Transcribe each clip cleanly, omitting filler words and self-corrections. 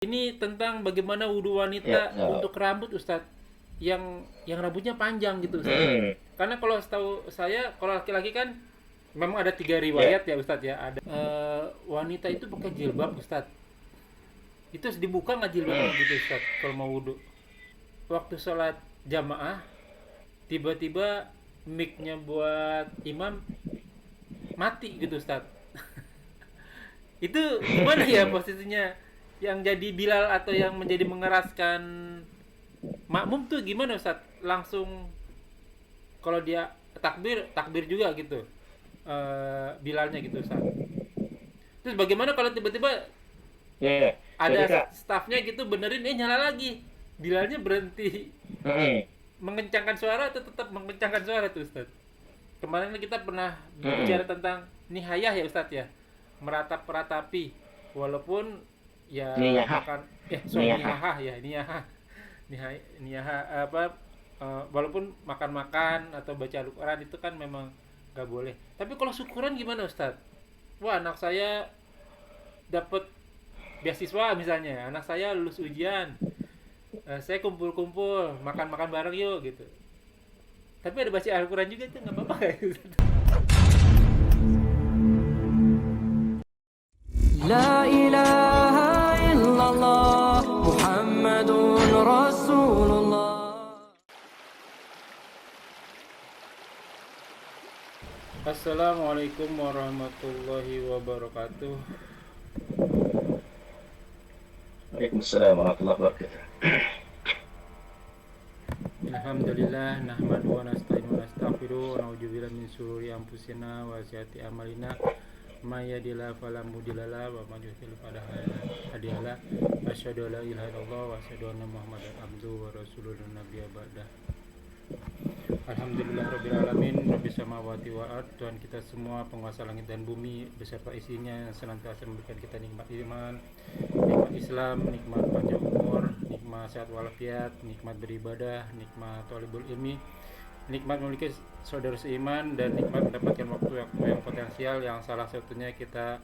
Ini tentang bagaimana wudhu Ya, wanita ya. untuk rambut, Ustadz, yang rambutnya panjang gitu, Ustadz. Hmm. Karena kalau setahu saya, kalau laki-laki kan memang ada 3 riwayat Ya. ya, Ustadz ya. Ada wanita itu pakai jilbab, Ustadz. Itu harus dibuka nggak jilbabnya Hmm. gitu, Ustadz, kalau mau wudhu. Waktu sholat jamaah, tiba-tiba mic-nya buat imam mati gitu, Ustadz. Itu gimana ya posisinya? Yang jadi Bilal atau yang menjadi mengeraskan makmum tuh gimana, Ustaz? Langsung kalau dia takbir, takbir juga gitu. Bilalnya gitu, Ustaz. Terus bagaimana kalau tiba-tiba Ya, ya. Jadi ada Kak, staffnya gitu benerin, nyala lagi. Bilalnya berhenti hmm. mengencangkan suara atau tetap mengencangkan suara tuh, Ustaz? Kemarin kita pernah Hmm. bicara tentang nihayah ya, Ustaz ya. Meratap-ratapi walaupun ya Niyahah, makan sorry, niyahah. nihahah ya, nihahah. Nihah apa, walaupun makan-makan atau baca Al-Quran itu kan memang gak boleh. Tapi kalau syukuran gimana, Ustaz? Wah, anak saya dapat beasiswa misalnya, anak saya lulus ujian, saya kumpul-kumpul makan-makan bareng yuk gitu. Tapi ada baca Al-Quran juga itu nggak apa-apa ya, Ustaz? لا إله إلا الله محمد رسول الله. Assalamualaikum warahmatullahi wabarakatuh. Waalaikumsalam warahmatullahi wabarakatuh. Alhamdulillah nahmadu wa nasta'inu wa nastaghfiruh wa na'udzubillahi min syururi anfusina wa sayyiati a'malina may yahdihillahu fala mudhillalah wa may yudhlil fala hadiyalah. Asyhadu an la ilaha illallah wa asyhadu anna Muhammadan abduhu wa rasuluhu nabiyya ba'da. Alhamdulillah rabbil alamin, rabbis samawati wal ard. Tuhan kita semua, penguasa langit dan bumi beserta isinya, yang senantiasa memberikan kita nikmat iman, nikmat Islam, nikmat panjang umur, nikmat sehat walafiat, nikmat beribadah, nikmat thalibul ilmi, nikmat memiliki saudara seiman, dan nikmat mendapatkan waktu yang potensial, yang salah satunya kita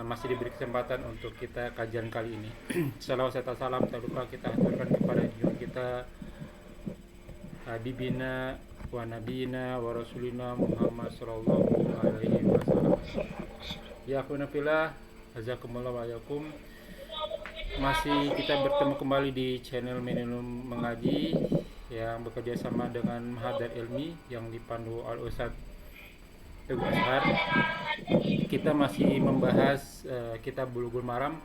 masih diberi kesempatan untuk kita kajian kali ini. Salawat serta salam tak lupa kita haturkan kepada junjungan kita Habibina wa Nabina wa Rasulina Muhammad sallallahu alaihi wasallam. Ya akhuna fillah, jazakumullah wa yakum. Masih kita bertemu kembali di channel Millennium Mengaji yang bekerja sama dengan Mahadar Ilmi yang dipandu oleh Ustadz Teguh Ashar. Kita masih membahas kitab Bulughul Maram,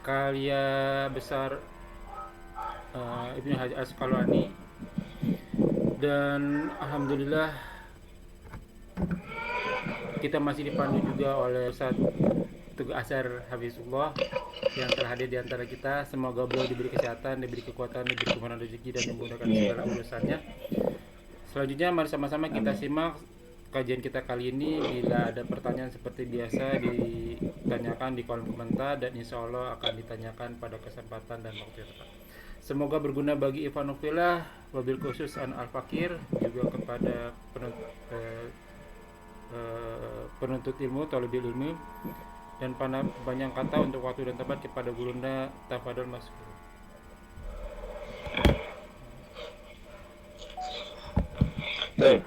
karya besar Ibnu Hajar Asqalani. Dan alhamdulillah kita masih dipandu juga oleh Ustadz Teguh Ashar Hafizullah yang telah hadir di antara kita. Semoga beliau diberi kesehatan, diberi kekuatan, diberi kemudahan rezeki, dan memudahkan segala urusannya. Selanjutnya mari sama-sama kita simak kajian kita kali ini. Bila ada pertanyaan seperti biasa ditanyakan di kolom komentar, dan insya Allah akan ditanyakan pada kesempatan dan waktu yang tepat. Semoga berguna bagi Ivanofillah, wabil khusus an al-fakir, juga kepada penuntut ilmu, thalibul ilmi, dan banyak kata untuk waktu dan tempat kepada gurunda. Tafadhol Mas. Baik.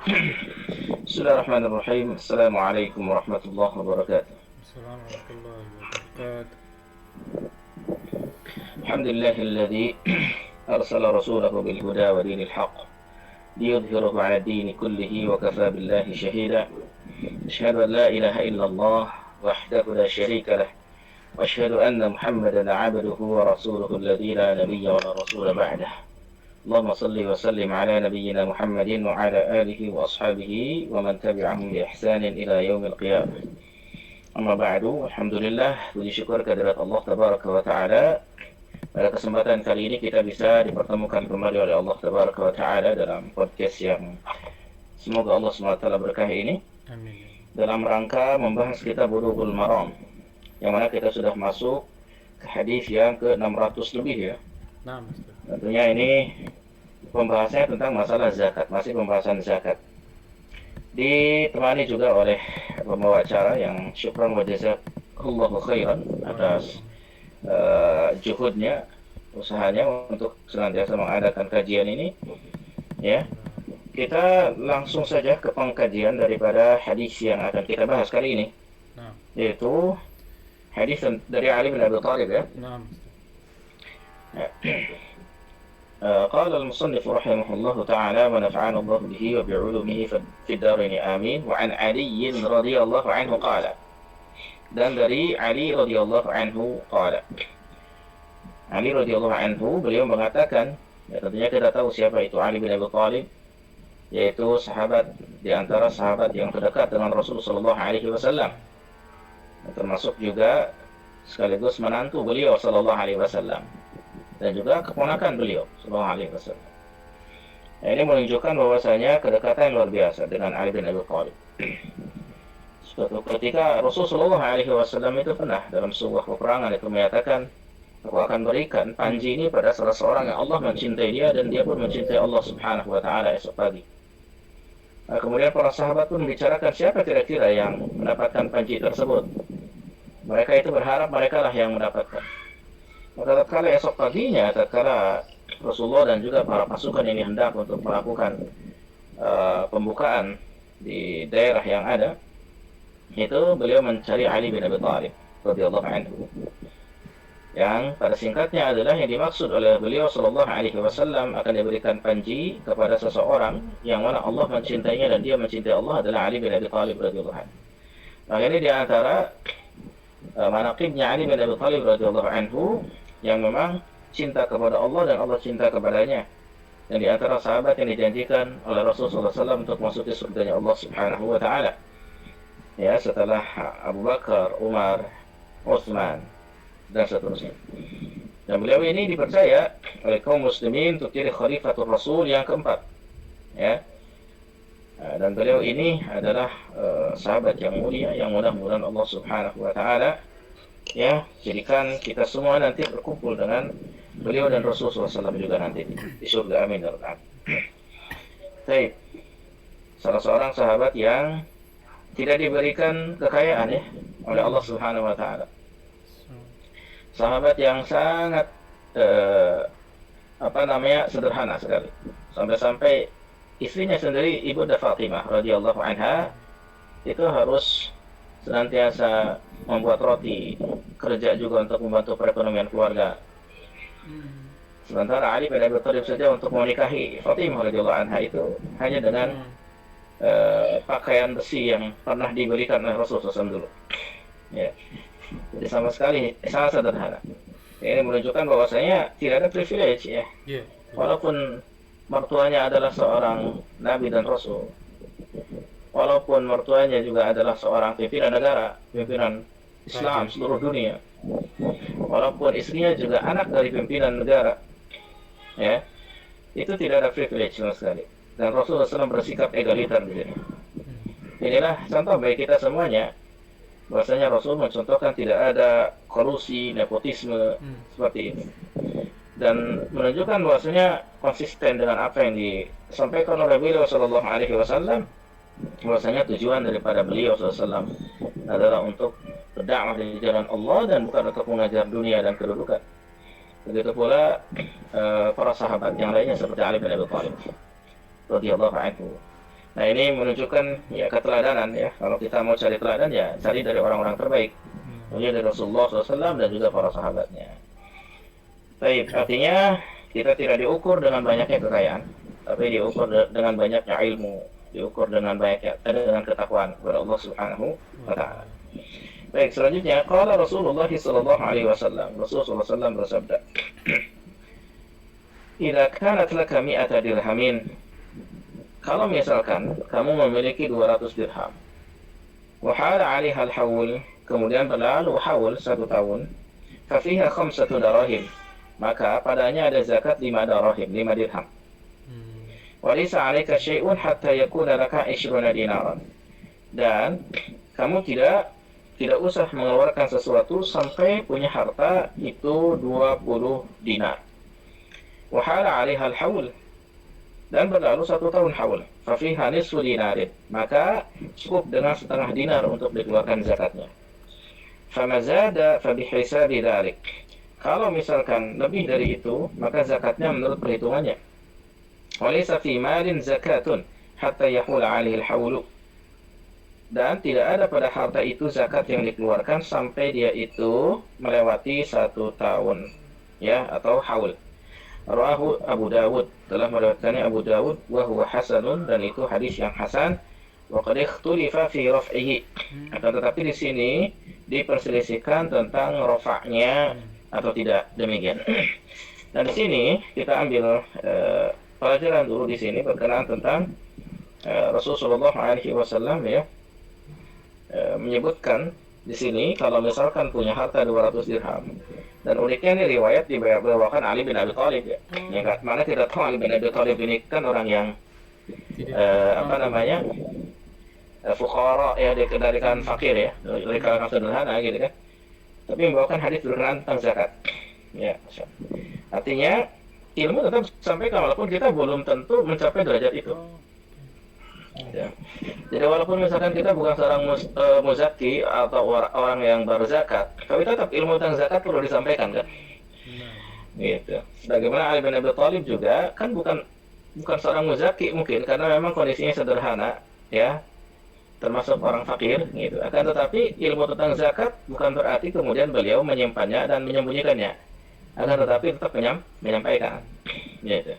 Bismillahirrahmanirrahim. Assalamualaikum warahmatullahi wabarakatuh. Assalamualaikum warahmatullahi wabarakatuh. Alhamdulillahilladzi arsala rasulahu bil huda wa dinil haqq liyudhhirahu 'ala ad-din kullihi wa kafaa billahi shahida. Asyhadu an la ilaha illallah wahdahu la syarika lah wa asyhadu anna Muhammadan 'abduhu wa rasuluhu alladzi la nabiyya wa la rasula ba'dah. Allahumma salli wa sallim ala nabiyyina Muhammadin wa ala alihi wa ashabihi wa man tabi'ahum bi ihsanin ila yaumil qiyamah. Amma ba'du, alhamdulillah, puji syukur kehadirat Allah tabaraka wa ta'ala. Pada kesempatan kali ini kita bisa dipertemukan kembali oleh Allah tabaraka wa ta'ala dalam podcast yang semoga Allah SWT berkahi ini, Amin. dalam rangka membahas kitab Bulughul Maram, yang mana kita sudah masuk ke hadis yang ke-600 lebih ya. Nah, Mas. Tentunya ini pembahasannya tentang masalah zakat, masih pembahasan zakat. Ditemani juga oleh pembawa acara yang syukran wa jazakallahu khairan atas juhudnya, usahanya untuk senantiasa mengadakan kajian ini. Ya, kita langsung saja ke pengkajian daripada hadis yang akan kita bahas kali ini, Nah, yaitu hadis dari Ali bin Abi Thalib ya. nah, قال المصنف رحمه الله تعالى ونفعنا الله به وبعلومه في الدارين آمين. وعن علي رضي الله عنه قال, dan dari Ali radhiyallahu anhu qala, Ali radhiyallahu anhu beliau mengatakan, ya tentunya kita tahu siapa itu Ali bin Abi Thalib, yaitu sahabat di antara sahabat yang terdekat dengan Rasulullah sallallahu alaihi wasallam, termasuk juga sekaligus menantu beliau sallallahu alaihi wasallam dan juga keponakan beliau sallallahu alaihi wasallam. Nah, ini menunjukkan bahwasanya kedekatan luar biasa dengan Ali bin Abi Thalib. Suatu ketika Rasulullah sallallahu alaihi wasallam itu pernah dalam sebuah peperangan itu menyatakan, aku akan berikan panji ini pada salah seorang yang Allah mencintai dia dan dia pun mencintai Allah subhanahu wa ta'ala esok pagi. Nah, kemudian para sahabat pun membicarakan siapa kira-kira yang mendapatkan panji tersebut. Mereka itu berharap mereka lah yang mendapatkan. Maka tatkala esok paginya, tatkala Rasulullah dan juga para pasukan ini hendak untuk melakukan pembukaan di daerah yang ada, itu beliau mencari Ali bin Abi Thalib radhiyallahu anhu, yang pada singkatnya adalah yang dimaksud oleh beliau sallallahu alaihi wasallam akan diberikan panji kepada seseorang yang mana Allah mencintainya dan dia mencintai Allah adalah Ali bin Abi Thalib radhiyallahu anhu. Nah, ini di antara manaqibnya Ali bin Abi Thalib radhiyallahu anhu yang memang cinta kepada Allah dan Allah cinta kepadanya, dan di antara sahabat yang dijanjikan oleh Rasulullah SAW untuk masuk ke surganya Allah Subhanahu wa taala. Ya, setelah Abu Bakar, Umar, Utsman dan seterusnya. Dan beliau ini dipercaya oleh kaum muslimin untuk jadi khalifatul Rasul yang keempat. Ya. Dan beliau ini adalah sahabat yang mulia yang mudah-mudahan Allah Subhanahu wa taala ya jadikan kita semua nanti berkumpul dengan beliau dan Rasulullah SAW juga nanti di surga, amin ya rabbal alamin. Baik. Salah seorang sahabat yang tidak diberikan kekayaan ya oleh Allah Subhanahu wa taala. Sahabat yang sangat sederhana sekali. Sampai-sampai istrinya sendiri Ibunda Fatimah radhiyallahu anha itu harus senantiasa membuat roti, kerja juga untuk membantu perekonomian keluarga. Sementara Ali bin Abi Thalib saja untuk menikahi Fatimah radhiyallahu anha itu hanya dengan pakaian besi yang pernah diberikan oleh Rasulullah SAW dulu. Ya. Jadi sama sekali sangat sederhana. Ini menunjukkan bahwasanya tidak ada privilege ya. yeah. Walaupun mertuanya adalah seorang nabi dan rasul, walaupun mertuanya juga adalah seorang pimpinan negara, pimpinan Islam seluruh dunia, walaupun istrinya juga anak dari pimpinan negara, ya, itu tidak ada privilege sama sekali. Dan Rasulullah SAW bersikap egaliter di sini. Inilah contoh bagi kita semuanya, bahwasanya Rasul mencontohkan tidak ada kolusi, nepotisme seperti ini, dan menunjukkan bahwasanya konsisten dengan apa yang disampaikan oleh beliau Sallallahu Alaihi Wasallam, bahwasanya tujuan daripada beliau SAW adalah untuk berdakwah di jalan Allah dan bukan untuk mengajar dunia dan kedudukan. Begitu pula para sahabat yang lainnya seperti Ali bin Abi Thalib radhiyallahu anhu. Nah, ini menunjukkan ya keteladanan ya. Kalau kita mau cari teladan ya cari dari orang-orang terbaik, mulai dari Rasulullah SAW dan juga para sahabatnya. Baik, artinya kita tidak diukur dengan banyaknya kekayaan, tapi diukur dengan banyaknya ilmu, diukur dengan dengan ketakwaan kepada Allah Subhanahu wa taala. Baik, selanjutnya qala Rasulullah sallallahu alaihi wasallam. Rasulullah SAW bersabda, "Idza kanat laka mi'ata dirhamin." Kalau misalkan kamu memiliki 200 dirham, wa hala 'alaiha al-hawl, kemudian berlalu haul 1 tahun, fa fiha 5 darahim, maka padanya ada zakat 5 darahim, 5 dirham. Walisa 'alaika syai'un hatta yakuna laka 20 dinaran. Dan kamu tidak usah mengeluarkan sesuatu sampai punya harta itu 20 dinar. Wa hala 'alaiha al-hawl, dan berlalu 1 tahun haul, fa fiha nisfu dinarin, maka cukup dengan setengah dinar untuk dikeluarkan zakatnya. Famazada fa bihisabi dzalik, Kalau misalkan lebih dari itu, maka zakatnya menurut perhitungannya. Walaysa fi malin zakatun hatta yahula 'alaihi al-haulu. Dan tidak ada pada harta itu zakat yang dikeluarkan sampai dia itu melewati 1 tahun, ya, atau haul. Rawahu Abu Dawud, telah meriwayatkannya Abu Dawud, wa huwa hasanun, dan itu hadis yang hasan. Wa qad ikhtulifa fi raf'ihi. Akan tetapi di sini diperselisihkan tentang rafa'nya atau tidak, demikian. Dan di sini kita ambil pelajaran dulu di sini berkenaan tentang Rasulullah SAW, ya, menyebutkan di sini kalau misalkan punya harta 200 dirham. Dan uniknya ini riwayat dibawakan Ali bin Abi Thalib, ya. Yang mana kita tahu Ali bin Abi Thalib ini kan orang yang fuqara, ya, dari kalangan fakir, ya, dari kalangan sederhana gitu kan. Tapi membawakan hadis berkenaan tentang zakat. Ya, artinya ilmu tetap disampaikan walaupun kita belum tentu mencapai derajat itu. Ya. Jadi walaupun misalkan kita bukan seorang muzaki atau orang yang berzakat, tapi tetap ilmu tentang zakat perlu disampaikan, kan? Gitu. Bagaimana Ali bin Abi Thalib juga kan bukan seorang muzaki mungkin karena memang kondisinya sederhana, ya, termasuk orang fakir, gitu. Akan tetapi ilmu tentang zakat bukan berarti kemudian beliau menyimpannya dan menyembunyikannya. Akan tetapi tetap menyampaikan, gitu.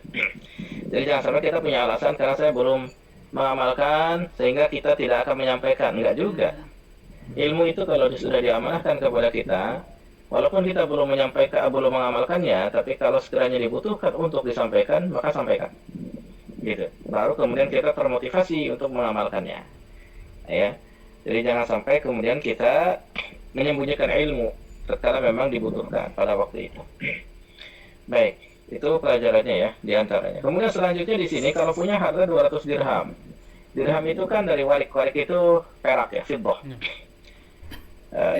Jadi jangan sampai kita punya alasan karena saya belum mengamalkan sehingga kita tidak akan menyampaikan. Enggak juga. Ilmu itu kalau sudah diamanahkan kepada kita, walaupun kita belum mengamalkannya, tapi kalau sekiranya dibutuhkan untuk disampaikan, maka sampaikan. Gitu. Baru kemudian kita termotivasi untuk mengamalkannya. Ya. Jadi jangan sampai kemudian kita menyembunyikan ilmu tatkala memang dibutuhkan pada waktu itu. Baik. Itu pelajarannya, ya, diantaranya. Kemudian selanjutnya di sini kalau punya harta 200 dirham. Dirham itu kan dari warik itu perak, ya, fiddah.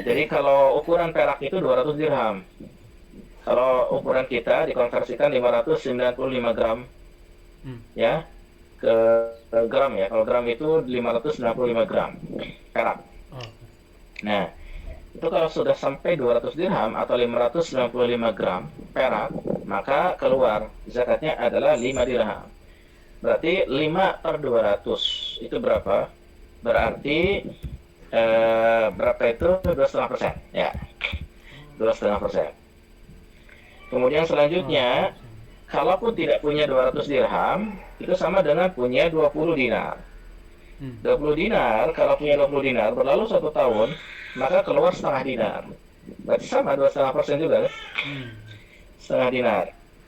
Jadi kalau ukuran perak itu 200 dirham. Kalau ukuran kita dikonversikan 595 gram, ya, ke gram, ya. Kalau gram itu 595 gram perak. Nah, itu kalau sudah sampai 200 dirham atau 595 gram perak, maka keluar zakatnya adalah 5 dirham. Berarti 5/200 itu berapa? Berarti berapa itu? 2,5%, ya. 2,5%. Kemudian selanjutnya, kalaupun tidak punya 200 dirham, itu sama dengan punya 20 dinar. 20 dinar, kalau punya 20 dinar berlalu 1 tahun, maka keluar setengah dinar. Berarti sama 2,5% juga, kan? Setengah dinar,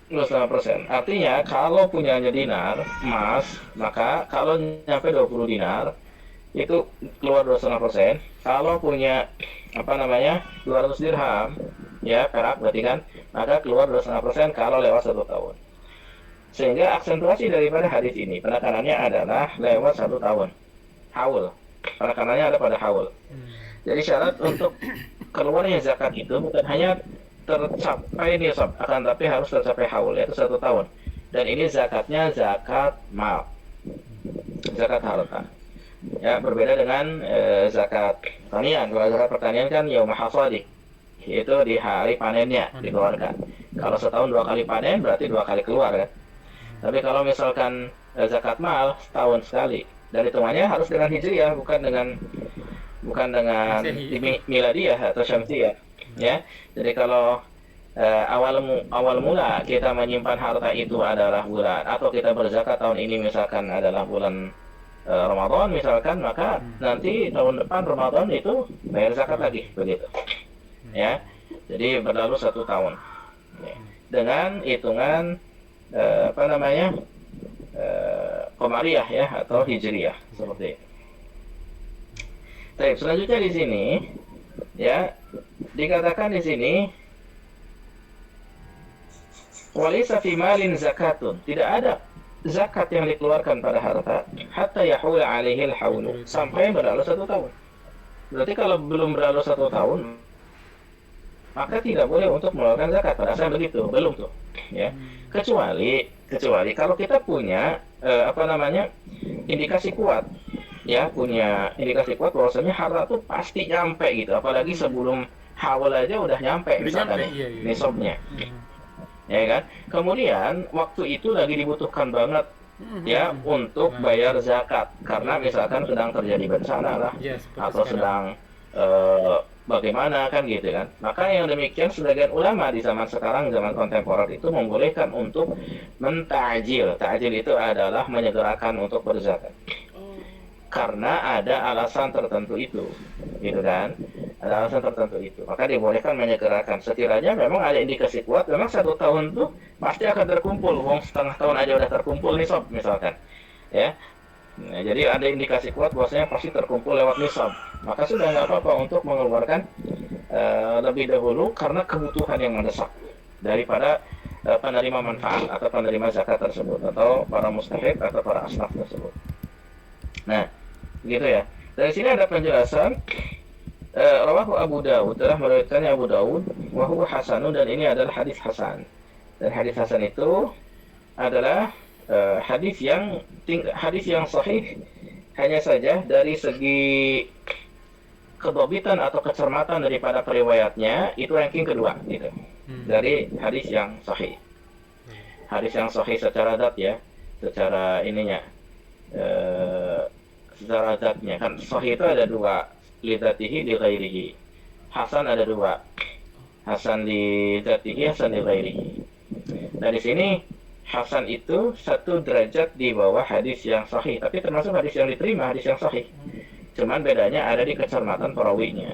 2,5%. Artinya kalau punyanya dinar emas, maka kalau nyampe 20 dinar itu keluar 2,5%. Kalau punya 200 dirham, ya, perak berarti kan, maka keluar 2,5% kalau lewat 1 tahun. Sehingga aksentuasi daripada hadis ini penekanannya adalah lewat 1 tahun. Haul. Penekanannya ada pada haul. Jadi syarat untuk keluarnya zakat itu bukan hanya tercapai nisab, akan tapi harus tercapai haul, yaitu 1 tahun. Dan ini zakatnya zakat mal, zakat harta. Ya, berbeda dengan zakat pertanian. Kalau zakat pertanian kan yaumul hasadi, yaitu di hari panennya dikeluarkan. Kalau setahun 2 kali panen berarti 2 kali keluar, kan. Tapi kalau misalkan zakat mal setahun sekali, dan hitungannya harus dengan hijriyah, bukan dengan miladiyah atau syamsiyah, ya. Jadi kalau awal mula kita menyimpan harta itu adalah bulan, atau kita berzakat tahun ini misalkan adalah bulan Ramadan misalkan, maka nanti tahun depan Ramadan itu bayar zakat lagi, begitu, ya. Jadi berlalu 1 tahun, ya, dengan hitungan Qamariyah, ya, atau hijriyah, seperti itu. Baik, selanjutnya di sini, ya, dikatakan di sini walaysa fi malin zakatun, tidak ada zakat yang dikeluarkan pada harta hatta yahula 'alaihi al-haulu, sampai berlalu 1 tahun. Berarti kalau belum berlalu 1 tahun, maka tidak boleh untuk mengeluarkan zakat. Pada saat begitu belum tuh, ya. Kecuali kalau kita punya indikasi kuat, ya, punya indikasi kuat bahwasanya harta itu pasti nyampe gitu, apalagi sebelum haul aja udah nyampe Udah misalkan nyampe, iya, iya. nisabnya, Hmm. ya kan? Kemudian waktu itu lagi dibutuhkan banget ya Hmm. untuk Nah, bayar zakat karena misalkan sedang terjadi bencana lah ya seperti atau sekarang. sedang bagaimana kan gitu kan. Maka yang demikian sebagian ulama di zaman sekarang, zaman kontemporer itu membolehkan untuk mentajil. Tajil itu adalah menyegerakan untuk berzakat Oh. karena ada alasan tertentu itu, gitu kan? Ada alasan tertentu itu, maka dibolehkan menyegerakan. Sekiranya memang ada indikasi kuat, memang 1 tahun tuh pasti akan terkumpul. Wong setengah tahun aja udah terkumpul nih sob, misalkan, ya. Nah, jadi ada indikasi kuat bahwasanya pasti terkumpul lewat nisab. Maka sudah nggak apa-apa untuk mengeluarkan lebih dahulu karena kebutuhan yang mendesak daripada penerima manfaat atau penerima zakat tersebut atau para mustahik atau para asnaf tersebut. Nah, gitu ya. Dari sini ada penjelasan rawahu Abu Dawud, telah meriwayatkannya Abu Dawud, wa huwa hasanun, dan ini adalah hadis hasan. Dan hadis hasan itu adalah hadis yang sahih, hanya saja dari segi kedobitan atau kecermatan daripada periwayatnya itu ranking kedua gitu. Dari hadis yang sahih. Hadis yang sahih secara dat ya, secara ininya secara zatnya kan sahih itu ada dua, li dzatihi li ghairihi. Hasan ada dua. Hasan li dzatihi, hasan li ghairihi. Dari sini hasan itu 1 derajat di bawah hadis yang sahih, tapi termasuk hadis yang diterima, hadis yang sahih. Cuman bedanya ada di kecermatan perawinya.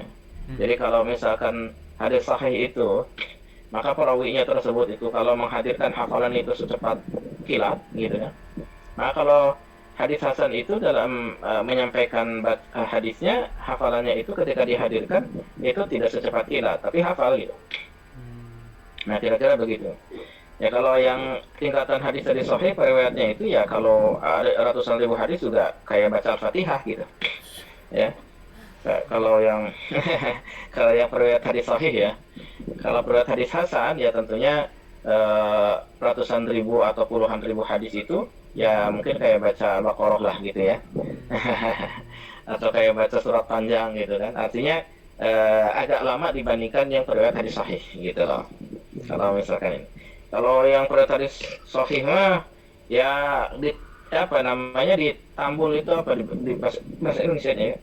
Jadi kalau misalkan hadis sahih itu, maka perawinya tersebut itu kalau menghadirkan hafalan itu secepat kilat gitu ya. Maka kalau hadis hasan itu dalam menyampaikan hadisnya, hafalannya itu ketika dihadirkan itu tidak secepat kilat, tapi hafal gitu. Nah, kira-kira begitu. Ya kalau yang tingkatan hadis dari sahih periwayatnya itu ya kalau ada ratusan ribu hadis juga kayak baca Al-Fatihah gitu. Ya. Kalau yang kalau yang periwayat hadis sahih ya. Kalau periwayat hadis hasan ya tentunya ratusan ribu atau puluhan ribu hadis itu ya mungkin kayak baca Al-Baqarah lah gitu ya. Atau kayak baca surat panjang gitu kan. Artinya agak lama dibandingkan yang periwayat hadis sahih gitu loh. Kalau misalkan ini. Kalau yang periwayat hadis sahih mah ya ditambul itu apa di bahasa Indonesia ya.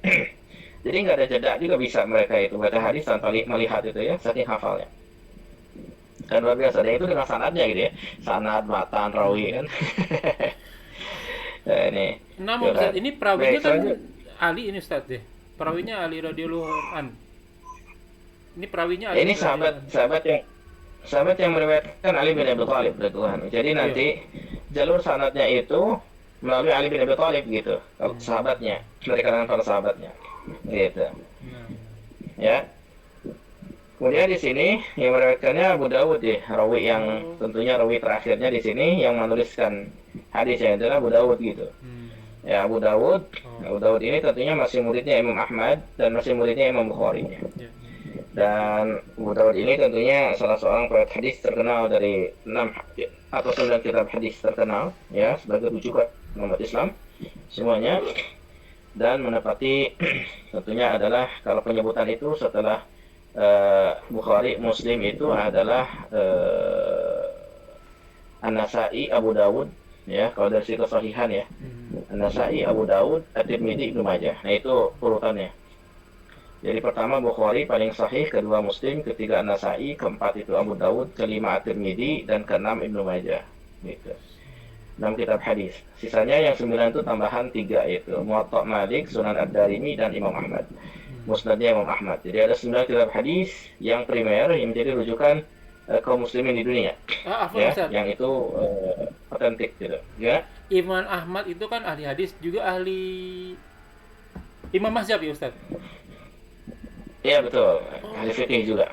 Jadi nggak ada jeda juga bisa mereka itu baca hadis tanpa melihat itu ya, saking hafalnya. Kan luar biasa. Dan itu dengan sanadnya gitu ya, sanad, matan, rawi kan. Nah, ini. Nah, Ustaz, ini perawinya kan Ali ini Ustaz deh. Perawinya Ali radhiyallahu an. Ini perawinya Ali. Ini sahabat yang meriwayatkan Ali bin Abi Thalib radhiyallahu anhu. Jadi nanti jalur sanadnya itu melalui Ali bin Abi Thalib gitu. Sahabatnya, dari kalangan para sahabatnya. Gitu. Ya. Kemudian di sini yang meriwayatkannya Abu Dawud ya, rawi yang tentunya rawi terakhirnya di sini yang menuliskan hadisnya adalah Abu Dawud gitu. Ya, Abu Dawud ini tentunya masih muridnya Imam Ahmad dan masih muridnya Imam Bukhari. Dan Abu Dawud ini tentunya salah seorang perawi hadis terkenal dari 6 atau 9 kitab hadis terkenal ya sebagai rujukan umat Islam semuanya, dan menepati tentunya adalah kalau penyebutan itu setelah Bukhari, Muslim itu adalah An-Nasa'i, Abu Dawud ya, kalau dari sisi kesahihan ya. An-Nasa'i, Abu Dawud, At-Tirmidzi, Ibnu Majah. Nah, itu urutannya. Jadi pertama Bukhari paling sahih, kedua Muslim, ketiga An-Nasa'i, keempat itu Abu Dawud, kelima At-Tirmidzi, dan keenam Ibnu Majah. Gitu. 6 kitab hadis. Sisanya yang 9 itu tambahan 3 yaitu Muwatta Malik, Sunan Ad-Darimi, dan Imam Ahmad. Musnadnya Imam Ahmad. Jadi ada 9 kitab hadis yang primer yang menjadi rujukan kaum muslimin di dunia. Ya, yang itu otentik gitu. Ya. Imam Ahmad itu kan ahli hadis juga ahli Imam Mazhab ya Ustaz? Iya betul, ahli fikih juga.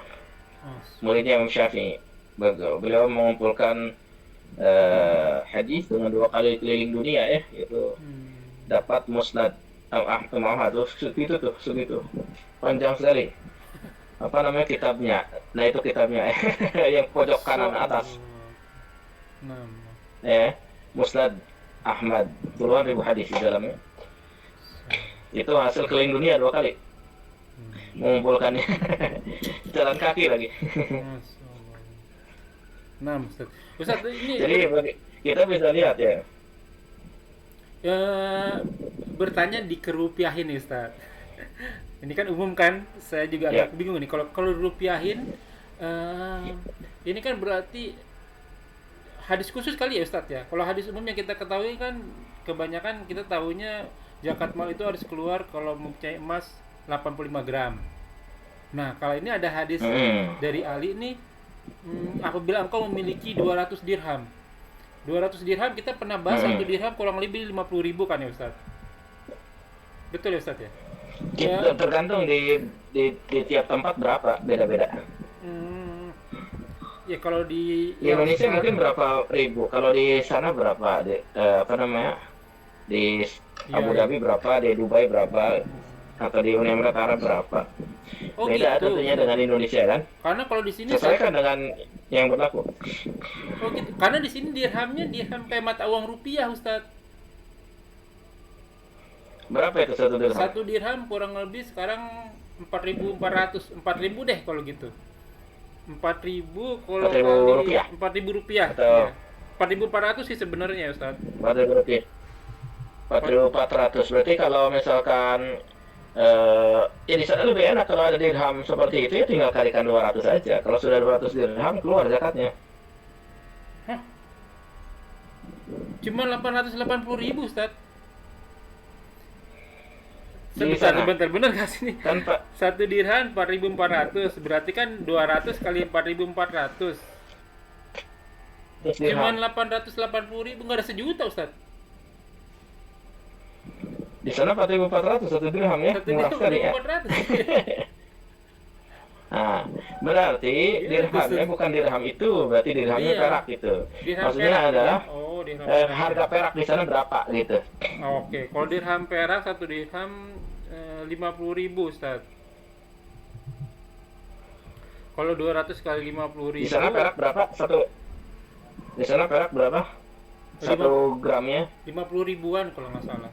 Muridnya Imam Syafi'i. Beliau mengumpulkan hadis dengan 2 kali keliling dunia ya, yaitu dapat musnad Imam Ahmad segitu panjang sekali. Apa namanya kitabnya? Nah itu kitabnya yang pojok kanan atas. Ya, Musnad Ahmad, puluhan ribu hadis di dalamnya. Itu hasil keliling dunia 2 kali. mengumpulkannya. Jalan kaki lagi. Masya Allah. Nah, Ustaz. Ustaz, ini Jadi kita bisa lihat ya. bertanya dikerupiahin nih, Ustaz. Ini kan umum kan, saya juga Ya. agak bingung nih. Kalau rupiahin, ini kan berarti hadis khusus kali ya Ustadz ya. Kalau hadis umum yang kita ketahui kan kebanyakan kita tahunya zakat mal itu harus keluar kalau mempunyai emas 85 gram. Nah, kalau ini ada hadis dari Ali nih, apabila engkau memiliki 200 dirham. 200 dirham kita pernah bahas, satu dirham kurang lebih 50.000 kan ya Ustadz? Betul ya Ustadz ya? Tergantung di tiap tempat berapa, beda-beda. Ya kalau di Di Indonesia mungkin berapa ribu, kalau di sana berapa, apa namanya, di Abu Dhabi berapa, di Dubai berapa, atau di Uni Emirat Arab berapa. Oh, Beda gitu. tentunya dengan Indonesia kan. Karena kalau di sini Sesuaikan dengan yang berlaku. oh gitu. Karena di sini dirhamnya dirham kayak mata uang rupiah Ustadz. Berapa itu satu dirham? Satu dirham kurang lebih sekarang 4.400, 4.000 deh kalau gitu. 4.000 kalau 4.000 kali rupiah? 4.000 rupiah. Atau- Iya. 4.400 sih sebenarnya ya Ustaz. 4.000 rupiah. 4.400. Berarti kalau misalkan ya di sana lebih enak kalau ada dirham seperti itu, ya tinggal kalikan 200 saja. Kalau sudah 200 dirham keluar zakatnya. Cuma 880.000 Ustaz. Di Sebentar, sana. sebentar, bener gak sih nih? Kan Pak, Satu dirham 4.400, berarti kan 200 kali 4.400. terus Cuman dirham. 880.000, nggak ada sejuta Ustaz. Di sana 4.400 satu dirham ya, Satu murah dirham sekali ya. 4.400. Nah, berarti Iya, dirhamnya khusus. bukan dirham itu, berarti dirhamnya Iya. perak gitu. Dirham Maksudnya perak, adalah ya? Oh, dirham. harga perak di sana berapa gitu. Oke, kalau dirham perak satu dirham 50.000 Ustaz. Kalau 200 kali 50.000 Di sana perak berapa? Di sana perak berapa? 1 gramnya 50 ribuan kalau nggak salah.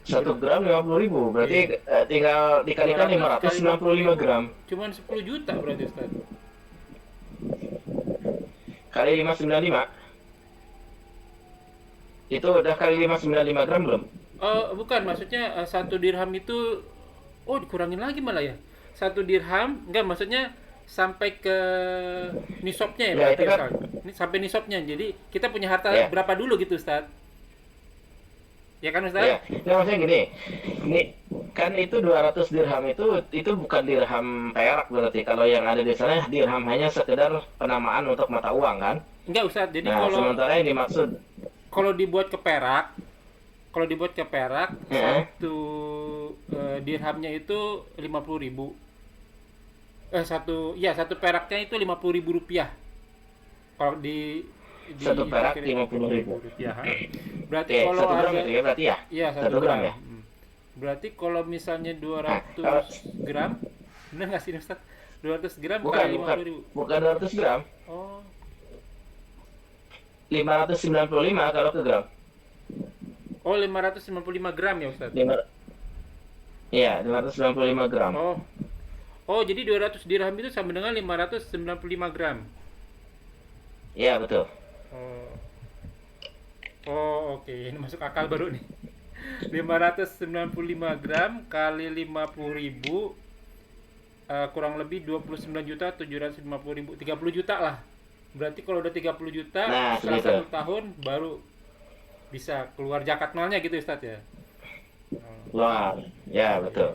1 gram 50.000. Berarti tinggal dikalikan 595 gram Cuman 10 juta berarti Ustaz. kali 595. Itu udah kali 595 gram belum? Bukan, maksudnya satu dirham itu dikurangin lagi malah ya. Satu dirham, enggak maksudnya sampai ke nisabnya ya, Ya, berarti itu kan. Ustaz. Ini sampai nisabnya. Jadi kita punya harta Ya. berapa dulu gitu Ustaz? Ya kan Ustaz? Ya, maksudnya gini. Ini kan itu 200 dirham itu bukan dirham perak berarti. Kalau yang ada di sana dirham hanya sekedar penamaan untuk mata uang kan? Enggak Ustaz. Jadi Nah, kalau sementara yang dimaksud dibuat ke perak, satu dirhamnya itu 50.000. Satu peraknya itu 50.000 rupiah. Kalau di satu perak 50.000. rupiah. Berarti Oke, kalau 1 gram ada itu ya berarti ya? iya 1 gram ya? Berarti kalau misalnya 200 kalau- gram, benar nggak sih Ustaz? 200 gram Bukan, kali bukan. 50.000. Bukan 200 gram. Oh, 595 kalau ke gram. 595 gram ya Ustaz. Iya, 595 gram. Jadi 200 dirham itu sama dengan 595 gram. Iya, betul. Oke. Ini masuk akal baru nih. 595 gram kali 50.000 kurang lebih 29.750.000, 30 juta lah. Berarti kalau udah 30 juta Nah, setelah segitu. 1 tahun baru bisa keluar zakat malnya gitu Ustaz ya. Keluar. Ya, betul.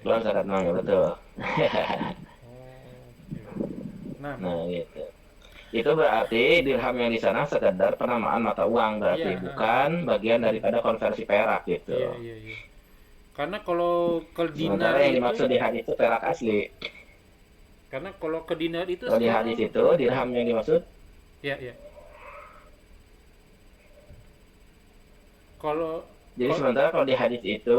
Keluar zakat malnya, betul. Nah, Nah, gitu. Itu berarti dirham yang di sana sekedar penamaan mata uang, berarti Iya. bukan bagian daripada konversi perak gitu. iya. Karena kalau ke dinar Sementara yang itu, dimaksud di hadis itu perak asli. karena kalau ke dinar itu Kalau di sekarang- hadis itu dirham yang dimaksud Iya. Kalau jadi sementara kalau di hadis itu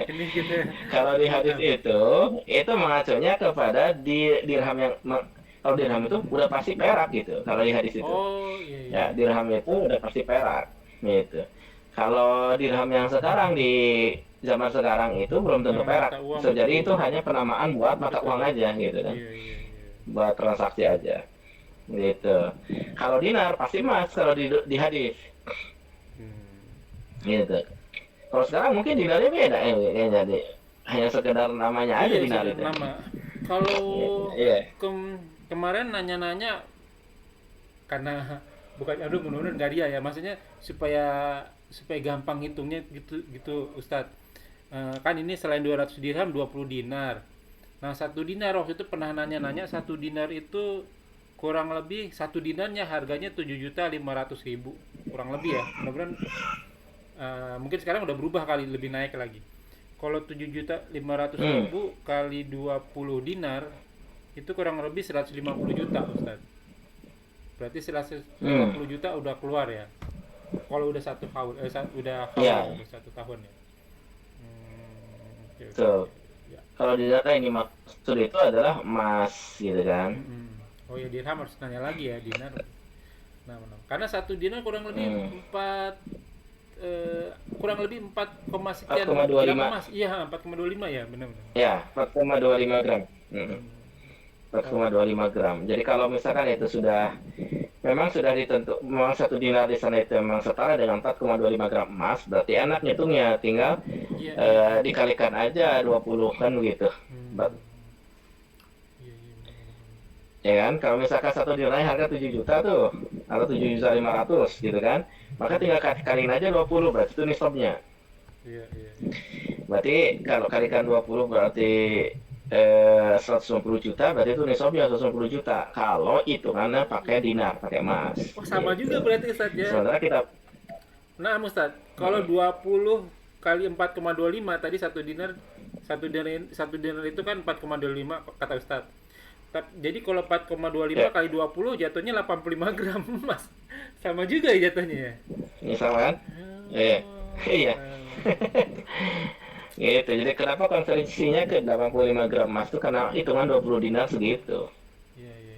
ini gitu. kalau di hadis itu mengacunya kepada dirham yang kalau dirham itu udah pasti perak gitu. Kalau di hadis itu. Oh, iya. Ya, dirham itu udah pasti perak gitu. Kalau dirham yang sekarang zaman sekarang itu belum tentu perak. Mata uang Bisa jadi betul. itu hanya penamaan buat mata Betul. uang aja gitu kan, Iya, iya, iya. buat transaksi aja gitu. Kalau dinar pasti emas kalau di hadis Hmm. gitu. Kalau sekarang mungkin dinarnya beda kayaknya deh. Hanya sekedar namanya aja Iya, dinar sudah itu. nama. Kalau Iya. kemarin nanya-nanya karena bukan, aduh mudah-mudahan nggak dia ya, maksudnya supaya supaya gampang hitungnya gitu gitu Ustadz. Kan ini selain 200 dirham 20 dinar. Nah, satu dinar waktu itu pernah nanya-nanya, satu dinar itu kurang lebih satu dinarnya harganya 7.500.000 kurang lebih ya. Mudah-mudahan mungkin sekarang udah berubah kali, lebih naik lagi. Kalau 7.500.000 kali 20 dinar itu kurang lebih 150 juta Ustaz. Berarti 150 juta udah keluar ya. Kalau udah satu tahun, udah Iya. udah 1 tahun ya. Oke, oke, Tuh. oke. Ya. Kalau di data ini maksud itu adalah emas gitu kan. Oh ya, dirham harus nanya lagi ya, dinar. Nah, benar. Karena satu dinar kurang lebih 4 sekian 4,25. gram emas. Iya, 4,25 ya, benar-benar. Ya, 4,25 gram. 4,25 gram. Jadi kalau misalkan itu memang sudah ditentu, memang satu dinar di sana itu memang setara dengan 4,25 gram emas, berarti enak ngitungnya, tinggal Iya. dikalikan aja 20 kan begitu. Iya, iya, benar. Ya kan, kalau misalkan satu dinar harga 7 juta tuh, atau 7.500.000 gitu kan, maka tinggal kaliin aja 20, berarti itu nisabnya. Iya, iya. Berarti kalau kalikan 20 berarti 150 juta, berarti itu nisabnya 150 juta. Kalau hitungannya pakai dinar, pakai emas. Oh, sama Gitu. juga berarti Ustaz ya. Sementara kita Nah, Ustaz, kalau 20 kali 4,25 tadi satu dinar itu kan 4,25 kata Ustaz. Jadi kalau 4,25 ya, kali 20 jatuhnya 85 gram emas. Sama juga ya jatuhnya ya. ini sama kan? Iya. Iya. Gitu. Jadi kenapa konversinya ke 85 gram emas itu karena hitungan 20 dinar segitu. Iya, iya,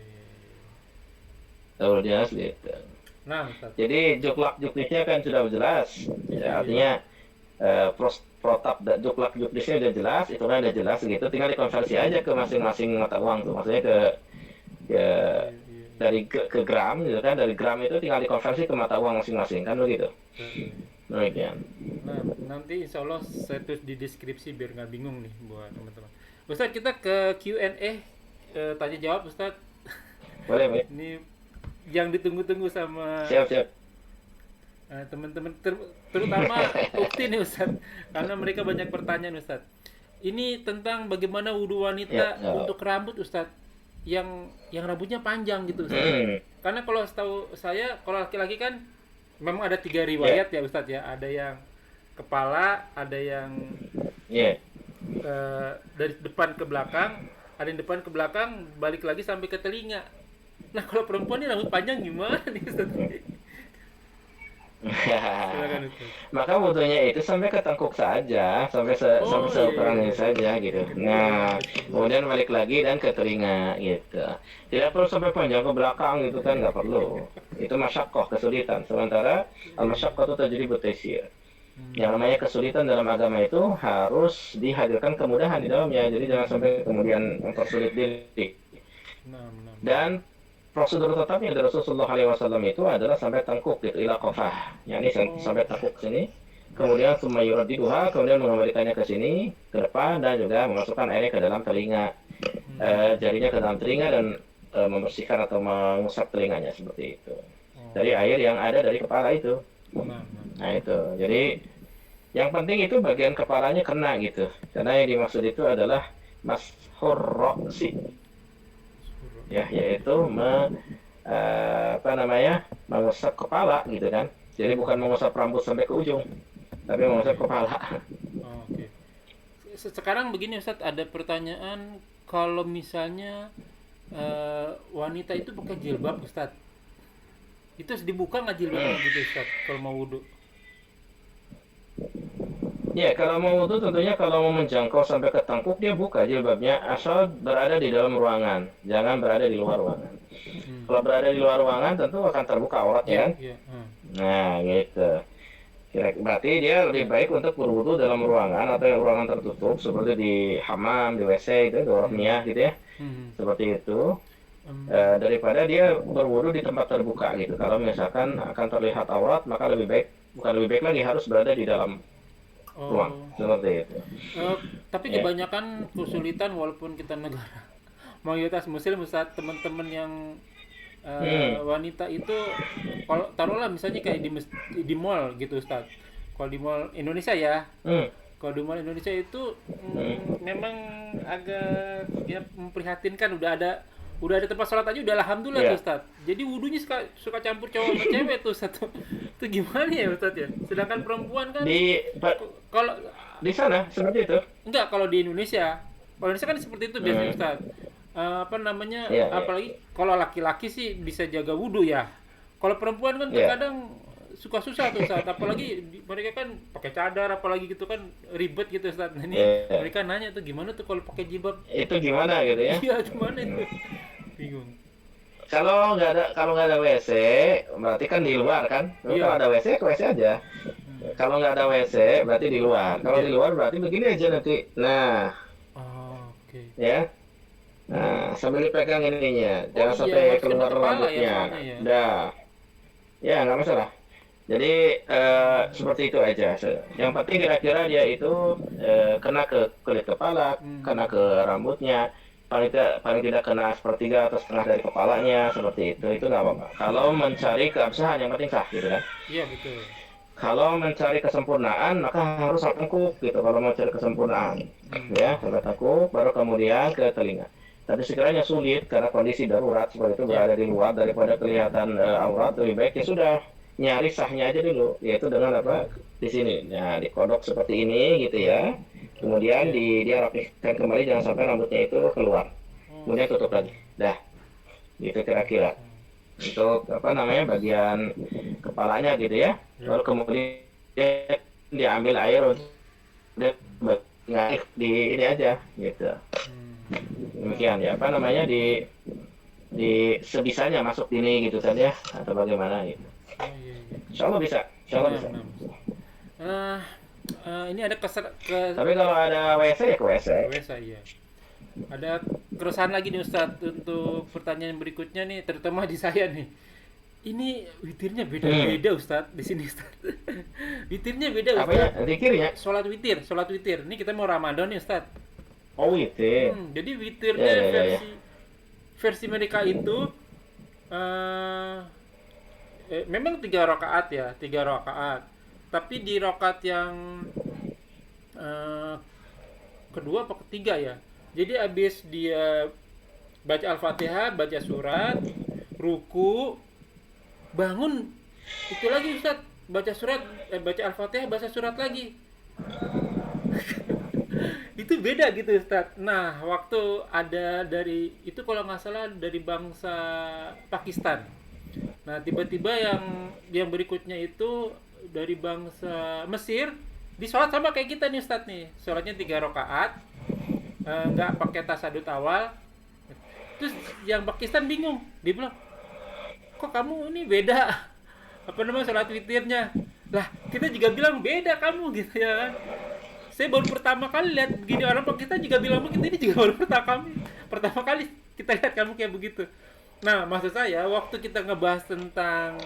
iya. 20 dinar segitu. Nah, Ustaz. Jadi juklak-juknisnya kan sudah jelas. Ya, artinya protap juklak juknisnya udah jelas, hitungan udah jelas gitu. Tinggal dikonversi aja ke masing-masing mata uang tuh. Maksudnya ke dari ke gram gitu kan. Dari gram itu tinggal dikonversi ke mata uang masing-masing kan begitu. Demikian. Nah, nanti insya Allah saya tulis di deskripsi biar nggak bingung nih buat teman-teman. Ustaz, kita ke Q&A, tanya jawab Ustaz. Boleh. Ini yang ditunggu-tunggu sama Siap. teman-teman, terutama Ukti nih Ustaz, karena mereka banyak pertanyaan Ustaz. Ini tentang bagaimana wudhu wanita untuk rambut Ustaz, yang rambutnya panjang gitu Ustaz. Karena kalau setahu saya, kalau laki-laki kan memang ada 3 riwayat ya Ustadz ya. Ada yang kepala, ada yang dari depan ke belakang, ada yang depan ke belakang, balik lagi sampai ke telinga. Nah, kalau perempuan ini rambut panjang gimana nih Ustadz? Silakan Ustadz. Maka wudhunya itu sampai ke tengkuk saja, sampai seukuran ini saja gitu. Nah, kemudian balik lagi dan ke telinga gitu. Tidak perlu sampai panjang ke belakang gitu kan, nggak perlu. Itu masyaqqah, kesulitan. Sementara al-masyaqqah itu terjadi bertesir. Yang namanya kesulitan dalam agama itu harus dihadirkan kemudahan di dalamnya. Jadi jangan sampai kemudian mempersulit diri. Dan prosedur tetapnya dari Rasulullah SAW itu adalah sampai tengkuk gitu, ila qafah. Yakni sampai tengkuk sini. Kemudian sumayurat diduha, kemudian mengembalikannya ke sini, ke depan, dan juga memasukkan airnya ke dalam telinga. Jarinya ke dalam telinga dan membersihkan atau mengusap telinganya seperti itu. Dari air yang ada dari kepala itu. Nah itu. Jadi yang penting itu bagian kepalanya kena gitu. Karena yang dimaksud itu adalah mashur ra'si. Ya, yaitu mengusap kepala gitu kan. Jadi bukan mengusap rambut sampai ke ujung, tapi mengusap kepala. Oke. Sekarang begini Ustadz, ada pertanyaan, kalau misalnya wanita itu pakai jilbab Ustadz, itu harus dibuka nggak jilbabnya gitu Ustadz kalau mau wudhu? Ya, kalau mau wudhu tentunya kalau mau menjangkau sampai ke tengkuk dia buka jilbabnya, asal berada di dalam ruangan, jangan berada di luar ruangan. Kalau berada di luar ruangan tentu akan terbuka auratnya kan. Nah gitu. Berarti dia lebih baik untuk berwudu dalam ruangan atau yang ruangan tertutup seperti di hammam, di WC itu, di miyah gitu ya. Seperti itu. Daripada dia berwudu di tempat terbuka gitu. Kalau misalkan akan terlihat aurat, maka lebih baik, bukan lebih baik lagi, harus berada di dalam ruang. Seperti itu. Tapi Ya. kebanyakan kesulitan walaupun kita negara mayoritas muslim, Ustaz, teman-teman yang wanita itu kalau taruhlah misalnya kayak di mall gitu, Ustaz. Kalau di mall Indonesia ya, kalau di mall Indonesia itu memang agak ya memprihatinkan, udah ada tempat sholat aja udah alhamdulillah Iya. tuh, Ustaz. Jadi wudunya suka campur cowok sama cewek tuh, Ustaz. Itu gimana ya, Ustaz ya? Sedangkan perempuan kan kalau Di sana seperti itu. enggak, kalau di Indonesia. Kalau Indonesia kan seperti itu biasanya, Ustaz. Apa namanya? Iya, iya. Apalagi kalau laki-laki sih bisa jaga wudhu ya. Kalau perempuan kan Iya. terkadang suka susah tuh, Ustaz. Apalagi mereka kan pakai cadar, apalagi gitu kan ribet gitu, Ustaz. Nah, ini Iya. mereka nanya tuh gimana tuh kalau pakai jilbab? Itu gimana gitu ya? Iya, gimana itu? Bingung. Kalau nggak ada WC, berarti kan di luar kan. Iya. Kalau ada WC, ke WC aja. Kalau nggak ada WC, berarti di luar. Kalau Iya. di luar berarti begini aja nanti. Nah, Oh, oke. ya. Nah, sambil dipegang ininya, jangan iya, sampai harus keluar kena kepala ya, rambutnya. soalnya ya. Dah, ya nggak masalah. Jadi seperti itu aja. Yang penting kira-kira dia itu kena ke kulit kepala, kena ke rambutnya, paling tidak kena sepertiga atau setengah dari kepalanya, seperti itu nggak apa-apa. Kalau mencari keabsahan yang penting sah gitu kan. Iya, betul. Kalau mencari kesempurnaan maka harus sampai tengkuk gitu. Kalau mau cari kesempurnaan, ya sampai tengkuk, baru kemudian ke telinga. Tapi sekiranya sulit karena kondisi darurat seperti itu, berada di luar daripada kelihatan aurat, lebih baik ya sudah nyari sahnya aja dulu, yaitu dengan apa, di sini. Nah, dikodok seperti ini gitu ya. Kemudian dia rapihkan kembali, jangan sampai rambutnya itu keluar. Kemudian tutup lagi. Dah, gitu kira-kira. Untuk apa namanya, bagian kepalanya gitu ya. Lalu kemudian diambil air untuk ngalir di ini aja gitu. Demikian ya, apa namanya, di sebisanya masuk ini gitu kan ya, atau bagaimana gitu. Oh, iya, iya. Insya Allah bisa, insya Allah bisa. Ini ada Tapi kalau ada WC ya ke WC. iya. Ada keresahan lagi nih, Ustadz, untuk pertanyaan berikutnya nih, terutama di saya nih. Ini witirnya beda-beda, Ustadz, di sini, Ustadz. Witirnya beda, Apa ya? Ustadz. Zikirnya? Sholat witir. Ini kita mau Ramadan nih, Ustadz. Oh witir. Jadi witirnya Ya. versi mereka itu memang 3 rakaat ya, 3 rakaat. Tapi di rakaat yang kedua apa ketiga ya. Jadi habis dia baca Al-Fatihah, baca surat, ruku, bangun, itu lagi, Ustaz, baca surat, baca Al-Fatihah, baca surat lagi. Itu beda gitu, Ustaz. Nah, waktu ada dari itu kalau nggak salah dari bangsa Pakistan. Nah, tiba-tiba yang berikutnya itu dari bangsa Mesir, di sholat sama kayak kita nih, Ustaz nih. Sholatnya 3 rakaat, nggak pakai tasyahud awal. Terus yang Pakistan bingung, dia bilang, kok kamu ini beda apa namanya sholat witirnya. Lah, kita juga bilang beda kamu gitu ya kan. Saya baru pertama kali lihat begini, orang Pakistan juga bilang begitu. Ini juga baru pertama kali kita lihat kamu kayak begitu. Nah, maksud saya waktu kita ngebahas tentang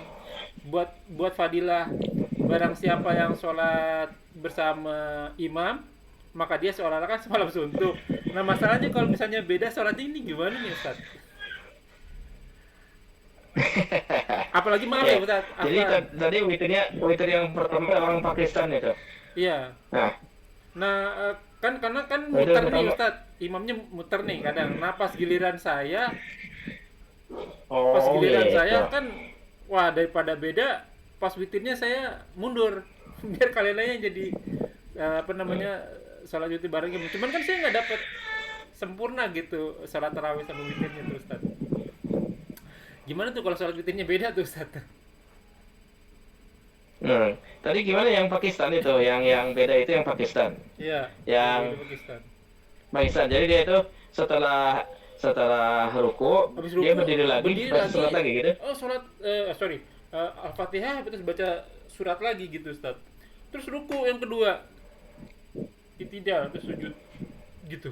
buat fadilah barang siapa yang sholat bersama imam, maka dia seolah-olah kan semalam suntuk. Nah, masalahnya kalau misalnya beda sholatnya ini gimana nih, Ustaz? Apalagi maaf ya, Ustaz. Jadi tadi witir yang pertama orang Pakistan itu. Iya. Nah, karena Witir muter nih, pertama. Ustaz. Imamnya muter nih kadang. Nah, pas giliran saya Gitu. kan, wah, daripada beda, pas witirnya saya mundur biar kalian lainnya jadi sholat witir barengnya. Cuman kan saya nggak dapet sempurna gitu sholat tarawih sama witirnya tuh, Ustaz. Gimana tuh kalau sholat witirnya beda tuh, Ustaz? Tadi gimana yang Pakistan itu, yang beda itu yang Pakistan. Iya. Yang di Pakistan. Pakistan. Jadi dia itu setelah ruku, Habis dia ruku, berdiri lagi, baca surat lagi gitu. Oh, sholat Al-Fatihah terus baca surat lagi gitu, Ustaz. terus ruku yang kedua, itidal, terus sujud, gitu.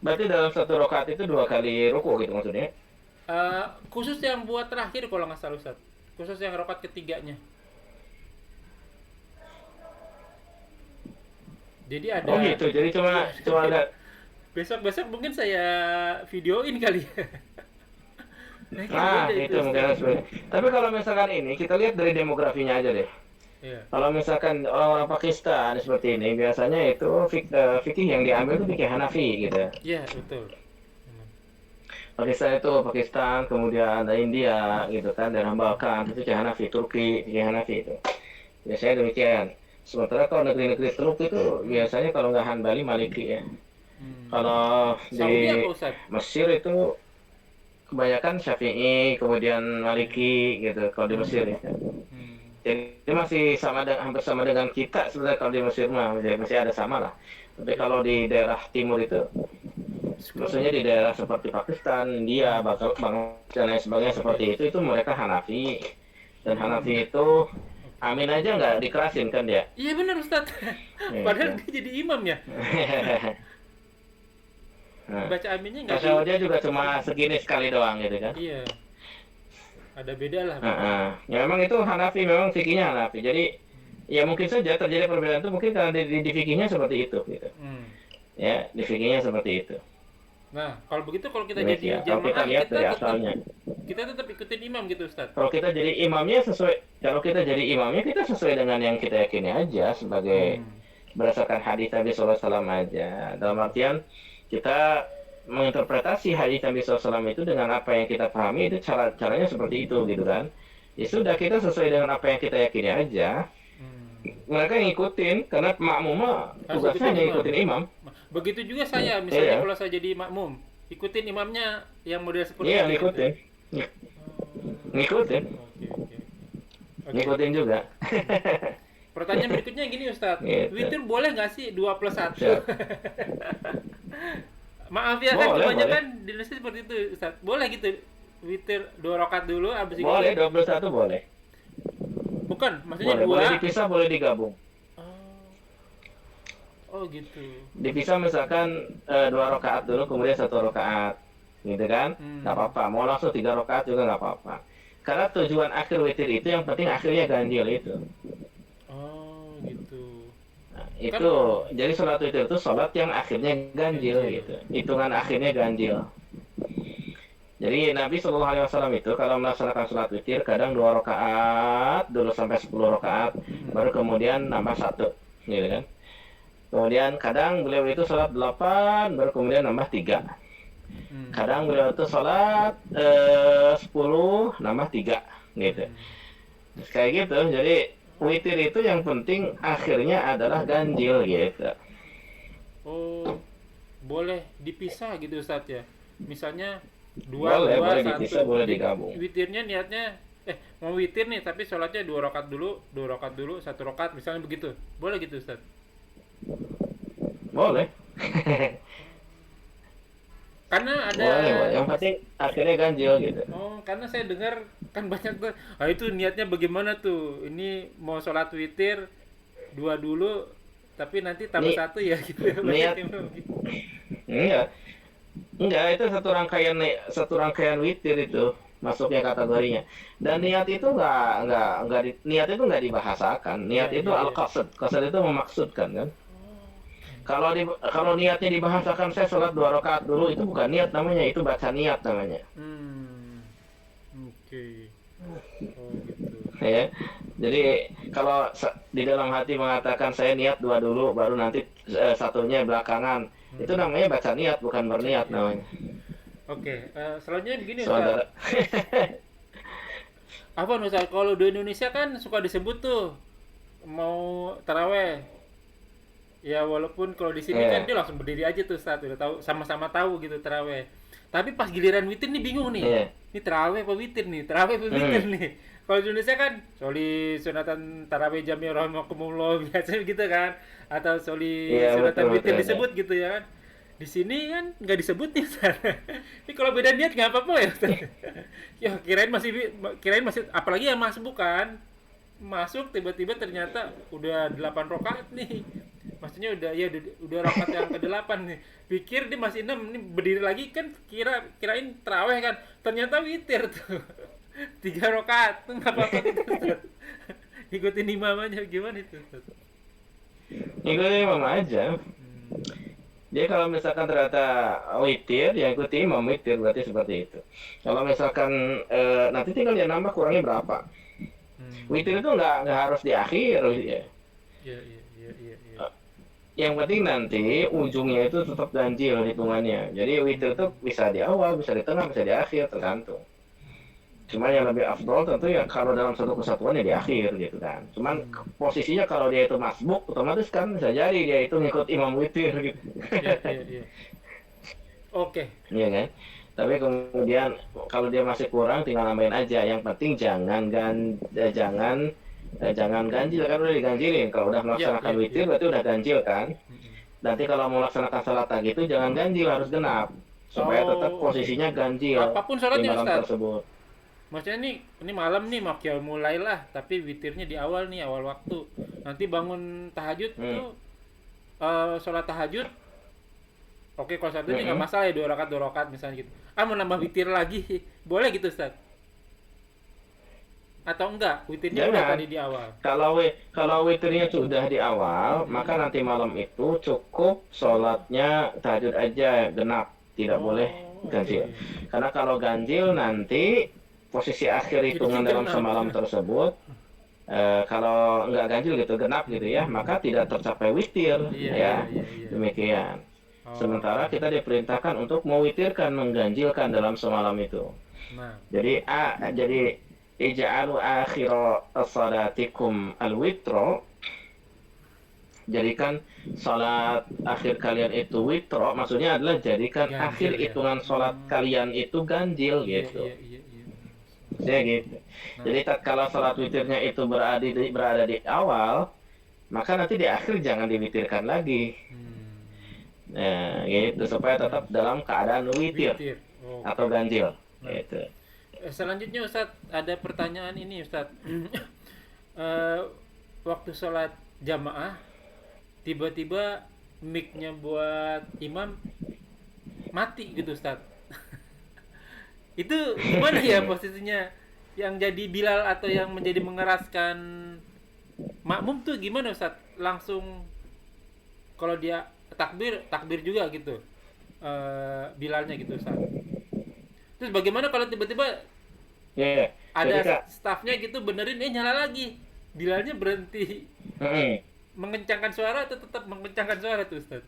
Berarti dalam satu rakaat itu 2 kali ruku gitu maksudnya? Khusus yang buat terakhir kalau nggak salah Ustaz, khusus yang rakaat ketiganya. Jadi ada. Oh gitu, jadi cuma ada. Besok mungkin saya videoin kali ya. Nah, Nah, beda itu mungkin harus beda. Tapi kalau misalkan ini, kita lihat dari demografinya aja deh. Iya. Kalau misalkan orang-orang Pakistan seperti ini, biasanya itu fikih yang diambil itu fikih Hanafi gitu. Iya, betul. Pakistan, kemudian ada India gitu kan, dan Balkan itu fikih Hanafi, Turki fikih Hanafi itu. Biasanya demikian. Sementara kalau negeri-negeri Teluk itu biasanya kalau nggak Hanbali Maliki ya. Kalau Saudi di apa Ustaz? Mesir itu kebanyakan Syafi'i, kemudian Maliki gitu kalau di Mesir ya. Jadi masih hampir sama dengan kita sebenarnya kalau di Mesir mah masih ada sama lah. Tapi kalau di daerah timur itu, maksudnya di daerah seperti Pakistan, India, Bangladesh dan lain sebagainya seperti itu mereka Hanafi. Dan Hanafi itu amin aja nggak dikerasin kan dia. Iya benar Ustaz. Padahal dia jadi imam ya. Baca aminnya nggak? Tasawufnya juga cuma segini sekali doang gitu kan. Iya. Ada beda lah. Ya memang itu Hanafi, memang fikihnya Hanafi. Jadi ya mungkin saja terjadi perbedaan itu mungkin karena di fikihnya seperti itu gitu. Ya, di fikihnya seperti itu. Nah, kalau begitu kalau kita Demikian. jadi Kalau kita jamaah lihat dari asalnya. kita tetap ikutin imam gitu Ustaz. Kalau kita jadi imamnya kita sesuai dengan yang kita yakini aja sebagai berdasarkan hadis Nabi SAW aja. Dalam artian kita menginterpretasi hadis Nabi SAW itu dengan apa yang kita pahami, itu caranya seperti itu gitu kan. Ya sudah, kita sesuai dengan apa yang kita yakini aja. Mereka ngikutin karena makmum tugasnya hanya ngikutin imam. Begitu juga saya, misalnya kalau saya jadi makmum, ikutin imamnya yang model seperti Iya, itu. ngikutin. Ngikutin. Oke. Ngikutin juga. Pertanyaan berikutnya gini Ustaz, Gitu. witir boleh nggak sih 2+1? Siap. Maaf ya kan, Boleh, kebanyakan di Indonesia seperti itu Ustaz. Boleh gitu, witir 2 rakaat dulu, habis itu. Boleh, 21 boleh. Bukan, maksudnya Boleh, 2. boleh dipisah, boleh digabung. Oh gitu. Dipisah misalkan 2 rakaat dulu, kemudian 1 rakaat, gitu kan? Nggak apa-apa. Mau langsung 3 rakaat juga nggak apa-apa. Karena tujuan akhir witir itu yang penting akhirnya ganjil itu. Oh gitu. Nah, itu jadi sholat witir itu sholat yang akhirnya ganjil gitu. Hitungan akhirnya ganjil. Jadi Nabi SAW itu kalau melaksanakan sholat witir kadang 2 rakaat dulu sampai 10 rakaat, baru kemudian nambah 1, gitu kan? Kemudian kadang beliau itu sholat 8, baru kemudian nambah 3. Kadang beliau itu sholat 10, nambah 3, gitu. Kayak gitu, jadi witir itu yang penting akhirnya adalah ganjil gitu. Oh, boleh dipisah gitu Ustaz ya? Misalnya 2, Boleh 1. dipisah, boleh digabung. Witirnya niatnya, mau witir nih tapi sholatnya 2 rakaat dulu, 1 rakaat, misalnya begitu. Boleh gitu Ustaz? Boleh. Karena ada. Boleh. Yang penting akhirnya ganjil gitu. Oh, karena saya dengar kan banyak tuh, itu niatnya bagaimana tuh? Ini mau sholat witir 2 dulu, tapi nanti tambah 1 ya gitu. Niat. Enggak, itu satu rangkaian witir itu masuknya kategorinya. Dan niat itu niat itu nggak dibahasakan. Niat itu al-qasd. Qasd itu memaksudkan kan. Kalau niatnya dibahasakan, saya sholat 2 rakaat dulu, itu bukan niat namanya, itu baca niat namanya. Oke. Oh gitu. Ya. Jadi kalau di dalam hati mengatakan saya niat 2 dulu, baru nanti satunya belakangan, itu namanya baca niat, bukan berniat namanya. Oke. Selanjutnya begini Ustaz. Apa Ustaz? Kalau di Indonesia kan suka disebut tuh mau taraweh. Ya walaupun kalau di sini kan dia langsung berdiri aja tuh Ustaz, udah tahu, sama-sama tahu gitu taraweh. Tapi pas giliran witir nih bingung nih. Ini taraweh apa witir nih? Taraweh apa witir nih? Kalau di Indonesia kan soli sunatan taraweh jami' rahimakumullah biasanya gitu kan, atau soli sunatan witir disebut gitu ya kan. Di sini kan nggak disebut nih Ustaz. Ini kalau beda niat nggak apa-apa ya Ustaz. Ya kirain masih apalagi yang masih bukan. masuk tiba-tiba ternyata udah 8 rakaat nih. Maksudnya udah rakaat yang ke-8 nih. Pikir dia masih 6 nih, berdiri lagi kan, kirain tarawih kan. Ternyata witir tuh. 3 rakaat tuh enggak apa-apa gitu. Ustaz. Ikutin imam aja gimana itu, Ustaz? Ikutin imam aja. Dia kalau misalkan ternyata witir, ya ikuti imam witir, berarti seperti itu. Kalau misalkan nanti tinggal dia nambah kurangnya berapa. Witir itu nggak harus di akhir ya. Iya. Yang penting nanti ujungnya itu tetap ganjil hitungannya. Jadi witir itu bisa di awal, bisa di tengah, bisa di akhir, tergantung. Cuma yang lebih afdol tentu ya kalau dalam satu kesatuan ya di akhir gitu kan. Cuman posisinya kalau dia itu masbuk, otomatis kan bisa jadi dia itu ngikut imam witir gitu. Iya. Oke. Iya kan? Tapi kemudian kalau dia masih kurang tinggal nambahin aja. Yang penting jangan ganjil, kan udah diganjilin. Kalau udah melaksanakan witir berarti udah ganjil kan. Nanti kalau mau melaksanakan salat tagih itu jangan ganjil, harus genap supaya tetap posisinya ganjil Apapun di sholatnya, malam Ustaz. tersebut. Maksudnya ini malam nih mau mulailah, tapi witirnya di awal nih, awal waktu. Nanti bangun tahajud tuh sholat tahajud. Oke, kalau satu ini nggak masalah ya, 2 rakaat misalnya gitu. Mau nambah witir lagi, boleh gitu, Ustaz? Atau enggak? Witirnya udah tadi di awal. Kalau witirnya sudah di awal, maka nanti malam itu cukup sholatnya tahajud aja genap, tidak boleh ganjil. Karena kalau ganjil nanti posisi akhir hitungan dalam semalam tersebut, kalau nggak ganjil gitu, genap gitu ya, maka tidak tercapai witir. Iya. Demikian. Sementara kita diperintahkan untuk mewitirkan, mengganjilkan dalam semalam itu. Nah. Jadi ija'alu akhira salatikum al-witro. Jadikan salat akhir kalian itu witro, maksudnya adalah jadikan ganjil, akhir hitungan salat kalian itu ganjil gitu. Iya. Ya gitu. Jadi tatkala salat witirnya itu berada di awal, maka nanti di akhir jangan diwitirkan lagi. Nah, gitu supaya tetap dalam keadaan witir. Atau ganjil. Gitu. Selanjutnya Ustaz, ada pertanyaan ini Ustaz. Waktu sholat jamaah tiba-tiba mic-nya buat imam mati gitu Ustaz. Itu gimana ya posisinya? Yang jadi Bilal atau yang menjadi mengeraskan makmum tuh gimana Ustaz? Langsung kalau dia takbir juga gitu. Bilalnya gitu Ustaz. Terus bagaimana kalau tiba-tiba ada stafnya gitu benerin nyala lagi. Bilalnya berhenti mengencangkan suara atau tetap mengencangkan suara tuh Ustaz?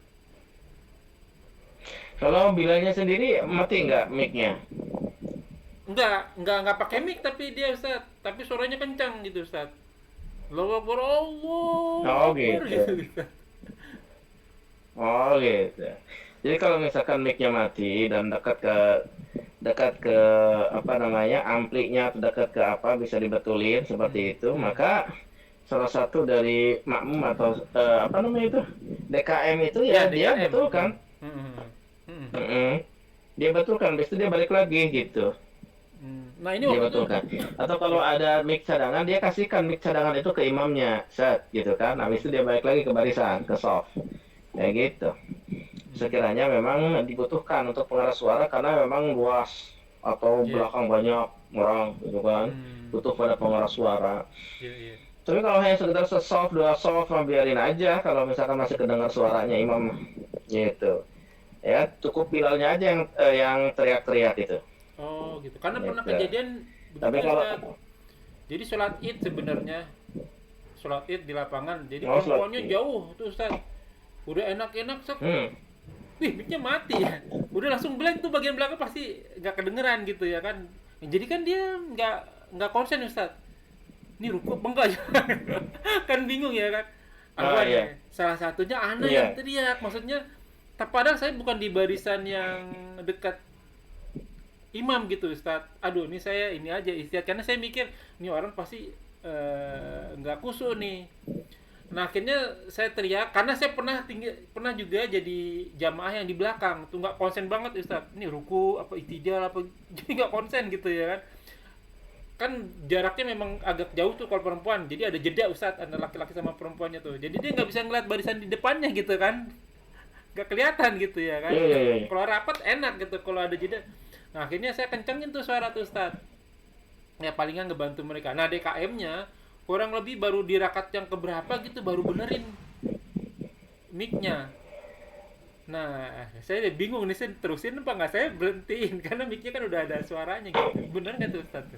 Kalau Bilalnya sendiri mati nggak mic-nya? Enggak pakai mic tapi dia Ustaz, tapi suaranya kencang gitu Ustaz. Allahu Akbar, Allah. Oh gitu. Oh gitu. Jadi kalau misalkan mic-nya mati dan dekat ke amplinya atau dekat ke apa bisa dibetulin seperti itu, maka salah satu dari makmum atau DKM itu ya dia betulkan. Dia betulkan, habis itu dia balik lagi gitu. Nah ini dia waktu betulkan. Atau kalau ada mic cadangan, dia kasihkan mic cadangan itu ke imamnya, set gitu kan. Habis itu dia balik lagi ke barisan, ke soft. Kayak gitu. Sekiranya memang dibutuhkan untuk pengeras suara karena memang luas atau belakang banyak orang gitu kan. Butuh pada pengeras suara. Tapi kalau hanya sekedar se-soft, 2 soft, biarin aja kalau misalkan masih kedengar suaranya imam gitu. Ya, cukup Bilalnya aja yang teriak-teriak itu. Oh gitu. Karena pernah kejadian tapi kalau jadi sholat Id sebenarnya sholat Id di lapangan. Jadi perempuannya jauh tuh Ustaz. Udah enak-enak wih, mic-nya mati ya. Udah langsung blank tuh bagian belakang pasti nggak kedengeran gitu ya kan. Jadi kan dia nggak konsen Ustaz. Ini ruku bengkak ya. Kan bingung ya kan. Salah satunya anak yang teriak. Maksudnya padahal saya bukan di barisan yang dekat imam gitu Ustaz. Aduh, ini saya ini aja istirahat karena saya mikir ini orang pasti nggak khusyuk nih. Nah akhirnya saya teriak karena saya pernah juga jadi jamaah yang di belakang tuh nggak konsen banget Ustaz. Ini ruku apa itidal apa jadi nggak konsen gitu ya kan. kan jaraknya memang agak jauh tuh kalau perempuan, jadi ada jeda Ustadz antara laki-laki sama perempuannya tuh, jadi dia nggak bisa ngeliat barisan di depannya gitu kan, nggak kelihatan gitu ya kan. Iya. Kalau rapat enak gitu kalau ada jeda. Nah akhirnya saya kencengin tuh suara tuh Ustadz, ya palingan ngebantu mereka. Nah DKM-nya kurang lebih baru di rakaat yang keberapa gitu baru benerin mic-nya. Nah saya bingung nih, saya terusin apa nggak, saya berhentiin karena mic-nya kan udah ada suaranya gitu. Bener nggak tuh Ustadz?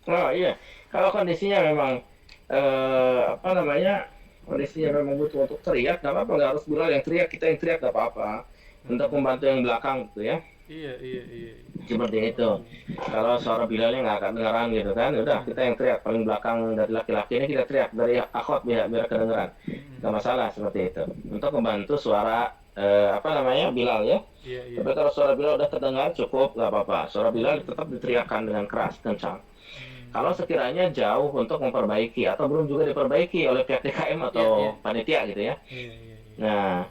Oh iya, kalau kondisinya memang apa namanya, kondisinya memang butuh untuk teriak, nggak apa-apa, nggak harus Bilal yang teriak, kita yang teriak nggak apa-apa, untuk membantu yang belakang gitu ya, Iya. seperti itu. Kalau suara Bilalnya nggak kedengeran gitu kan, udah kita yang teriak, paling belakang dari laki-laki ini kita teriak, dari akhwat biar kedengeran, nggak masalah seperti itu, untuk membantu suara apa namanya Bilal ya. Iya. Tapi kalau suara Bilal udah terdengar cukup, nggak apa-apa, suara Bilal tetap diteriakkan dengan keras, kencang. Kalau sekiranya jauh untuk memperbaiki atau belum juga diperbaiki oleh pihak DKM atau panitia gitu ya. Iya. Nah,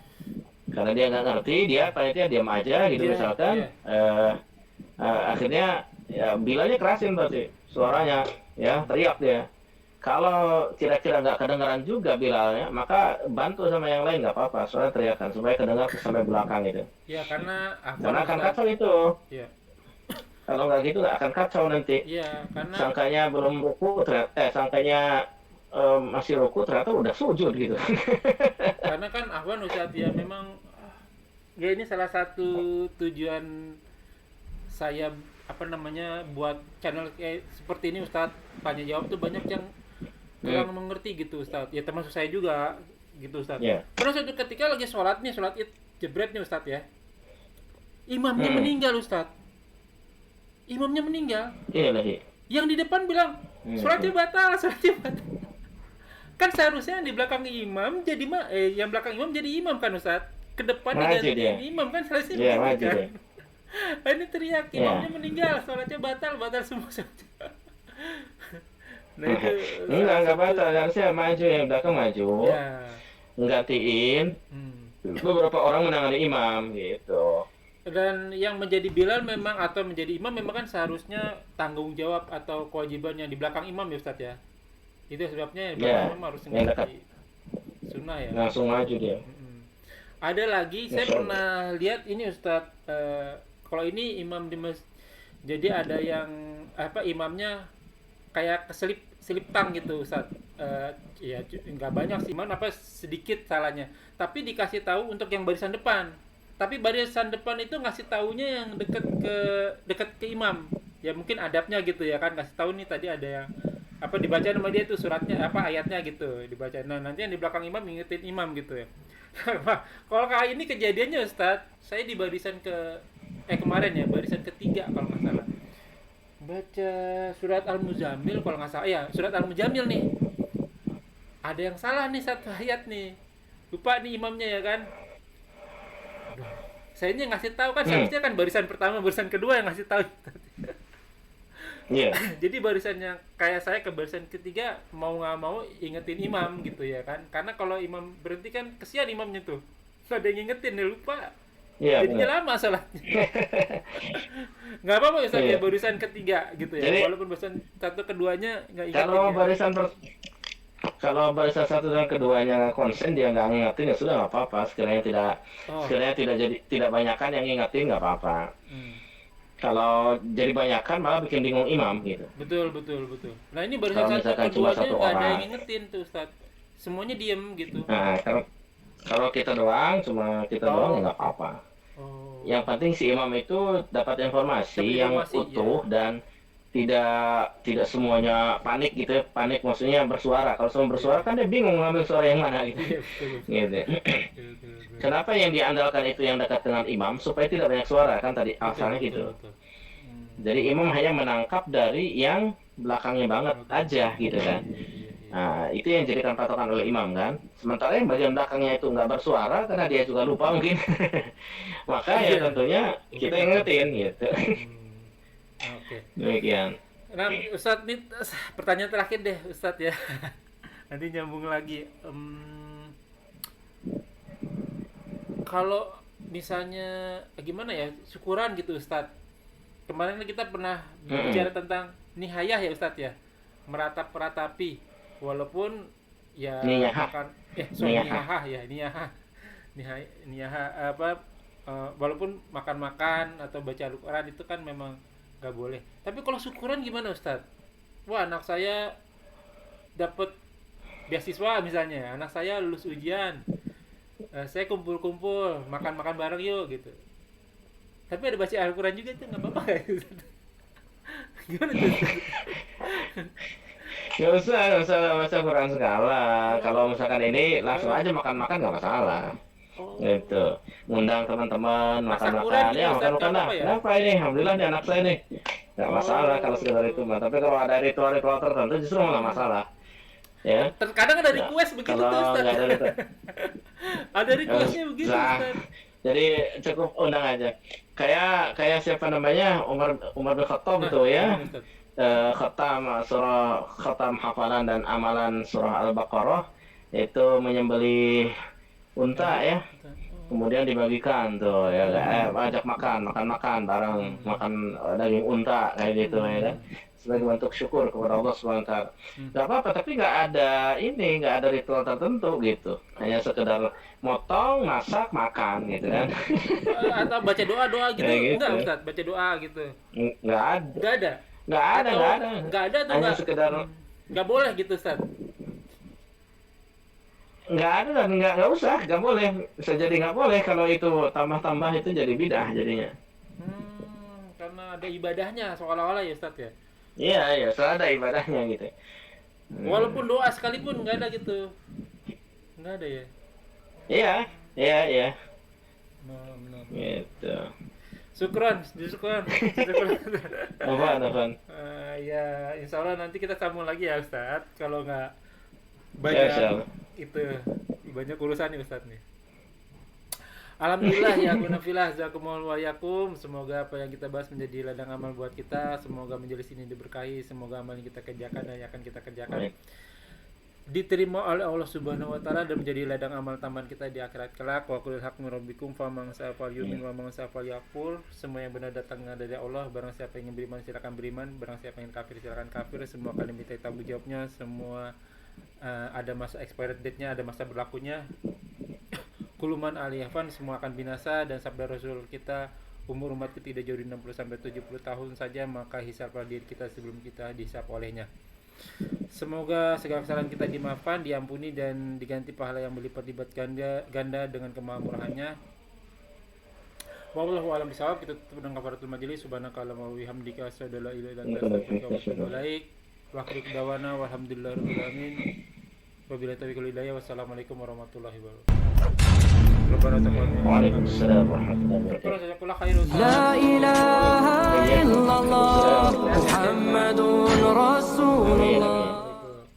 karena dia nggak ngerti, panitia diam aja gitu Iya, misalkan. Akhirnya ya Bilalnya kerasin berarti suaranya, ya teriak dia. Kalau kira-kira nggak kedengaran juga Bilalnya, maka bantu sama yang lain nggak apa-apa, soalnya teriakan supaya kedengar sampai belakang gitu. Iya karena Karena akan kacau itu. Iya. Kalau nggak gitu nggak akan kacau nanti. Iya, karena Sangkanya belum ruku, sangkanya masih ruku, ternyata udah sujud gitu. karena kan Ahwan Ustadz ya memang ya ini salah satu tujuan saya apa namanya buat channel kayak seperti ini Ustadz, tanya jawab tuh banyak yang kurang mengerti gitu Ustadz. Ya termasuk saya juga gitu Ustadz. Iya. Karena suatu ketika lagi sholat id jebret nih Ustadz ya. Imamnya meninggal Ustadz. Imamnya meninggal. Iya lah. Yang di depan bilang sholatnya batal. Kan seharusnya yang di belakang imam jadi yang belakang imam jadi imam kan Ustadz. Ke depan digantiin imam kan selesai maju kan. dia. Ini teriak imamnya meninggal, sholatnya batal semua. Nah itu Enggak batal, harusnya maju, yang belakang maju. ya. Nggantiin beberapa orang menangani imam gitu. Dan yang menjadi Bilal memang atau menjadi imam memang kan seharusnya tanggung jawab atau kewajibannya di belakang imam ya Ustadz ya. Itu sebabnya imam harus ngerti sunnah ya. Langsung maju dia. Ada lagi saya pernah lihat ini Ustadz, kalau ini imam di jadi ada yang imamnya kayak selip tang gitu Ustadz. Ya nggak banyak sih, sedikit salahnya. Tapi dikasih tahu untuk yang barisan depan. Tapi barisan depan itu ngasih taunya yang dekat ke imam. Ya mungkin adabnya gitu ya kan, kasih tahu nih tadi ada yang dibaca nama dia tuh suratnya ayatnya gitu dibaca. Nah nanti yang di belakang imam ngingetin imam gitu ya. Kalau kayak ini kejadiannya Ustadz, saya di barisan kemarin ya, barisan ketiga kalau nggak salah, baca surat Al-Muzammil kalau nggak salah, ya surat Al-Muzammil nih, ada yang salah nih satu ayat nih, lupa nih imamnya ya kan. Saya ngasih tahu kan, seharusnya kan barisan pertama, barisan kedua yang ngasih tahu. Iya. Jadi barisannya kayak saya ke barisan ketiga mau nggak mau ingetin imam gitu ya kan, karena kalau imam berhenti kan kesian imamnya tuh, nggak ada yang ingetin, dia lupa. Iya. Jadinya lama sholatnya. Nggak apa-apa Ustaz ya barisan ketiga gitu ya. Jadi, walaupun barisan satu keduanya nggak ingetin. Kalau barisan satu dan keduanya konsen, dia nggak ngingetin ya sudah nggak apa-apa. Sekiranya tidak banyakan yang ngingetin nggak apa-apa. Kalau jadi banyakan malah bikin bingung imam gitu. Betul. Nah ini barisan satu keduanya nggak ada yang ngingetin tuh Ustaz. Semuanya diem gitu. Nah kalau kita doang, cuma kita doang nggak apa-apa. Yang penting si imam itu dapat informasi yang utuh dan tidak semuanya panik gitu ya. Panik maksudnya bersuara. Kalau semua bersuara kan dia bingung ngambil suara yang mana gitu. Gitu. Kenapa yang diandalkan itu yang dekat dengan imam supaya tidak banyak suara kan tadi asalnya gitu. Jadi imam hanya menangkap dari yang belakangnya banget aja gitu kan. Nah itu yang jadikan patokan oleh imam kan. Sementara yang bagian belakangnya itu nggak bersuara karena dia juga lupa mungkin. Maka ya tentunya kita ingetin gitu. Oke. Demikian. Nah, Ustadz, ini pertanyaan terakhir deh, Ustadz ya. Nanti nyambung lagi. Kalau misalnya gimana ya, syukuran gitu, Ustadz. kemarin kita pernah bicara tentang nihayah ya Ustadz ya, meratapi walaupun ya Niyahah. makan Niyahah. niyahah apa walaupun makan atau baca Al-Quran itu kan memang nggak boleh. Tapi kalau syukuran gimana Ustadz? Wah, anak saya dapat beasiswa misalnya, anak saya lulus ujian, saya kumpul-kumpul makan bareng yuk gitu. Tapi ada baca Al-Quran juga itu nggak apa-apa ya Ustadz? Gimana tuh Ustadz? Nggak usah Quran segala. Kalau misalkan ini langsung aja makan-makan nggak masalah. Oh, Gitu. Ngundang teman-teman Masak makan-makan. Quran gitu, Ya Ustaz, makan-makan nggak lah. apa-apa ya? Kenapa ini? Alhamdulillah nih anak saya nih. Nggak masalah kalau sekedar itu mah. Tapi kalau ada ritual-ritual tertentu justru malah masalah. Ya. terkadang ada request begitu tuh Kalau Ustadz. nggak ada ritual. Ada requestnya begitu Nah, Ustadz. jadi cukup undang aja. Kayak siapa namanya Umar bin Khattab tuh ya. gimana, Ustadz? Khatam hafalan dan amalan surah Al-Baqarah itu menyembelih unta ya, kemudian dibagikan tuh ya, ajak makan bareng, makan daging unta kayak gitu ya kan, sebagai bentuk syukur kepada Allah Subhanahu wa taala. Nggak apa-apa, tapi nggak ada ritual tertentu gitu, hanya sekedar motong, masak, makan gitu kan. Atau baca doa gitu, Kayak gitu. enggak Ustadz? Baca doa gitu. Nggak ada. Enggak ada. Nggak ada. Enggak ada tuh Hanya enggak. sekedar Enggak boleh gitu Ustadz. nggak ada dan nggak usah, nggak boleh. Bisa jadi nggak boleh kalau itu tambah-tambah itu jadi bidah jadinya. Karena ada ibadahnya seolah-olah ya Ustadz ya. Iya, soalnya ada ibadahnya gitu. Walaupun doa sekalipun enggak ada gitu. Enggak ada ya. Iya. Benar. Gitu. Syukron. Apaan? Ya, insya Allah nanti kita sambung lagi ya Ustadz. Kalau nggak Siap. banyak itu banyak urusan nih Ustadz nih. Alhamdulillah ya gunafilah jazakumullahu wa yakum. Semoga apa yang kita bahas menjadi ladang amal buat kita. Semoga majelis ini diberkahi. Semoga amal yang kita kerjakan dan yang akan kita kerjakan diterima oleh Allah Subhanahu wa taala dan menjadi ladang amal tambahan kita di akhirat kelak. Wa qulil haqqu min rabbikum faman sa'afal yumin wa man sa'afal yakfur. Semua yang benar datang dari Allah. Barang siapa yang ingin beriman silakan beriman, barang siapa yang ingin kafir silakan kafir. Semua akan diminta tanggung jawabnya. Semua ada masa expired date-nya, ada masa berlakunya. Kuluman aliyafan, semua akan binasa. Dan sabda Rasul kita, umur umat kita tidak jauh dari 60 sampai 70 tahun saja, maka hisab pada diri kita sebelum kita dihisab olehnya. Semoga segala kesalahan kita dimaafkan, diampuni dan diganti pahala yang berlipat-lipat ganda dengan kemahamurahannya. Wallahu a'lam bishawab. Kita tutup dengan kafaratul majelis. Subhanakallahumma wa bihamdika asyhadu an la ilaha illa anta astaghfiruka wa atubu ilaik. Wa akhiru da'wana walhamdulillahirabbil alamin. Wabillahi taufiq wal hidayah. Wassalamualaikum warahmatullahi wabarakatuh. Waalaikumsalam warahmatullahi wabarakatuh. Jazakallahu khairan. لا إله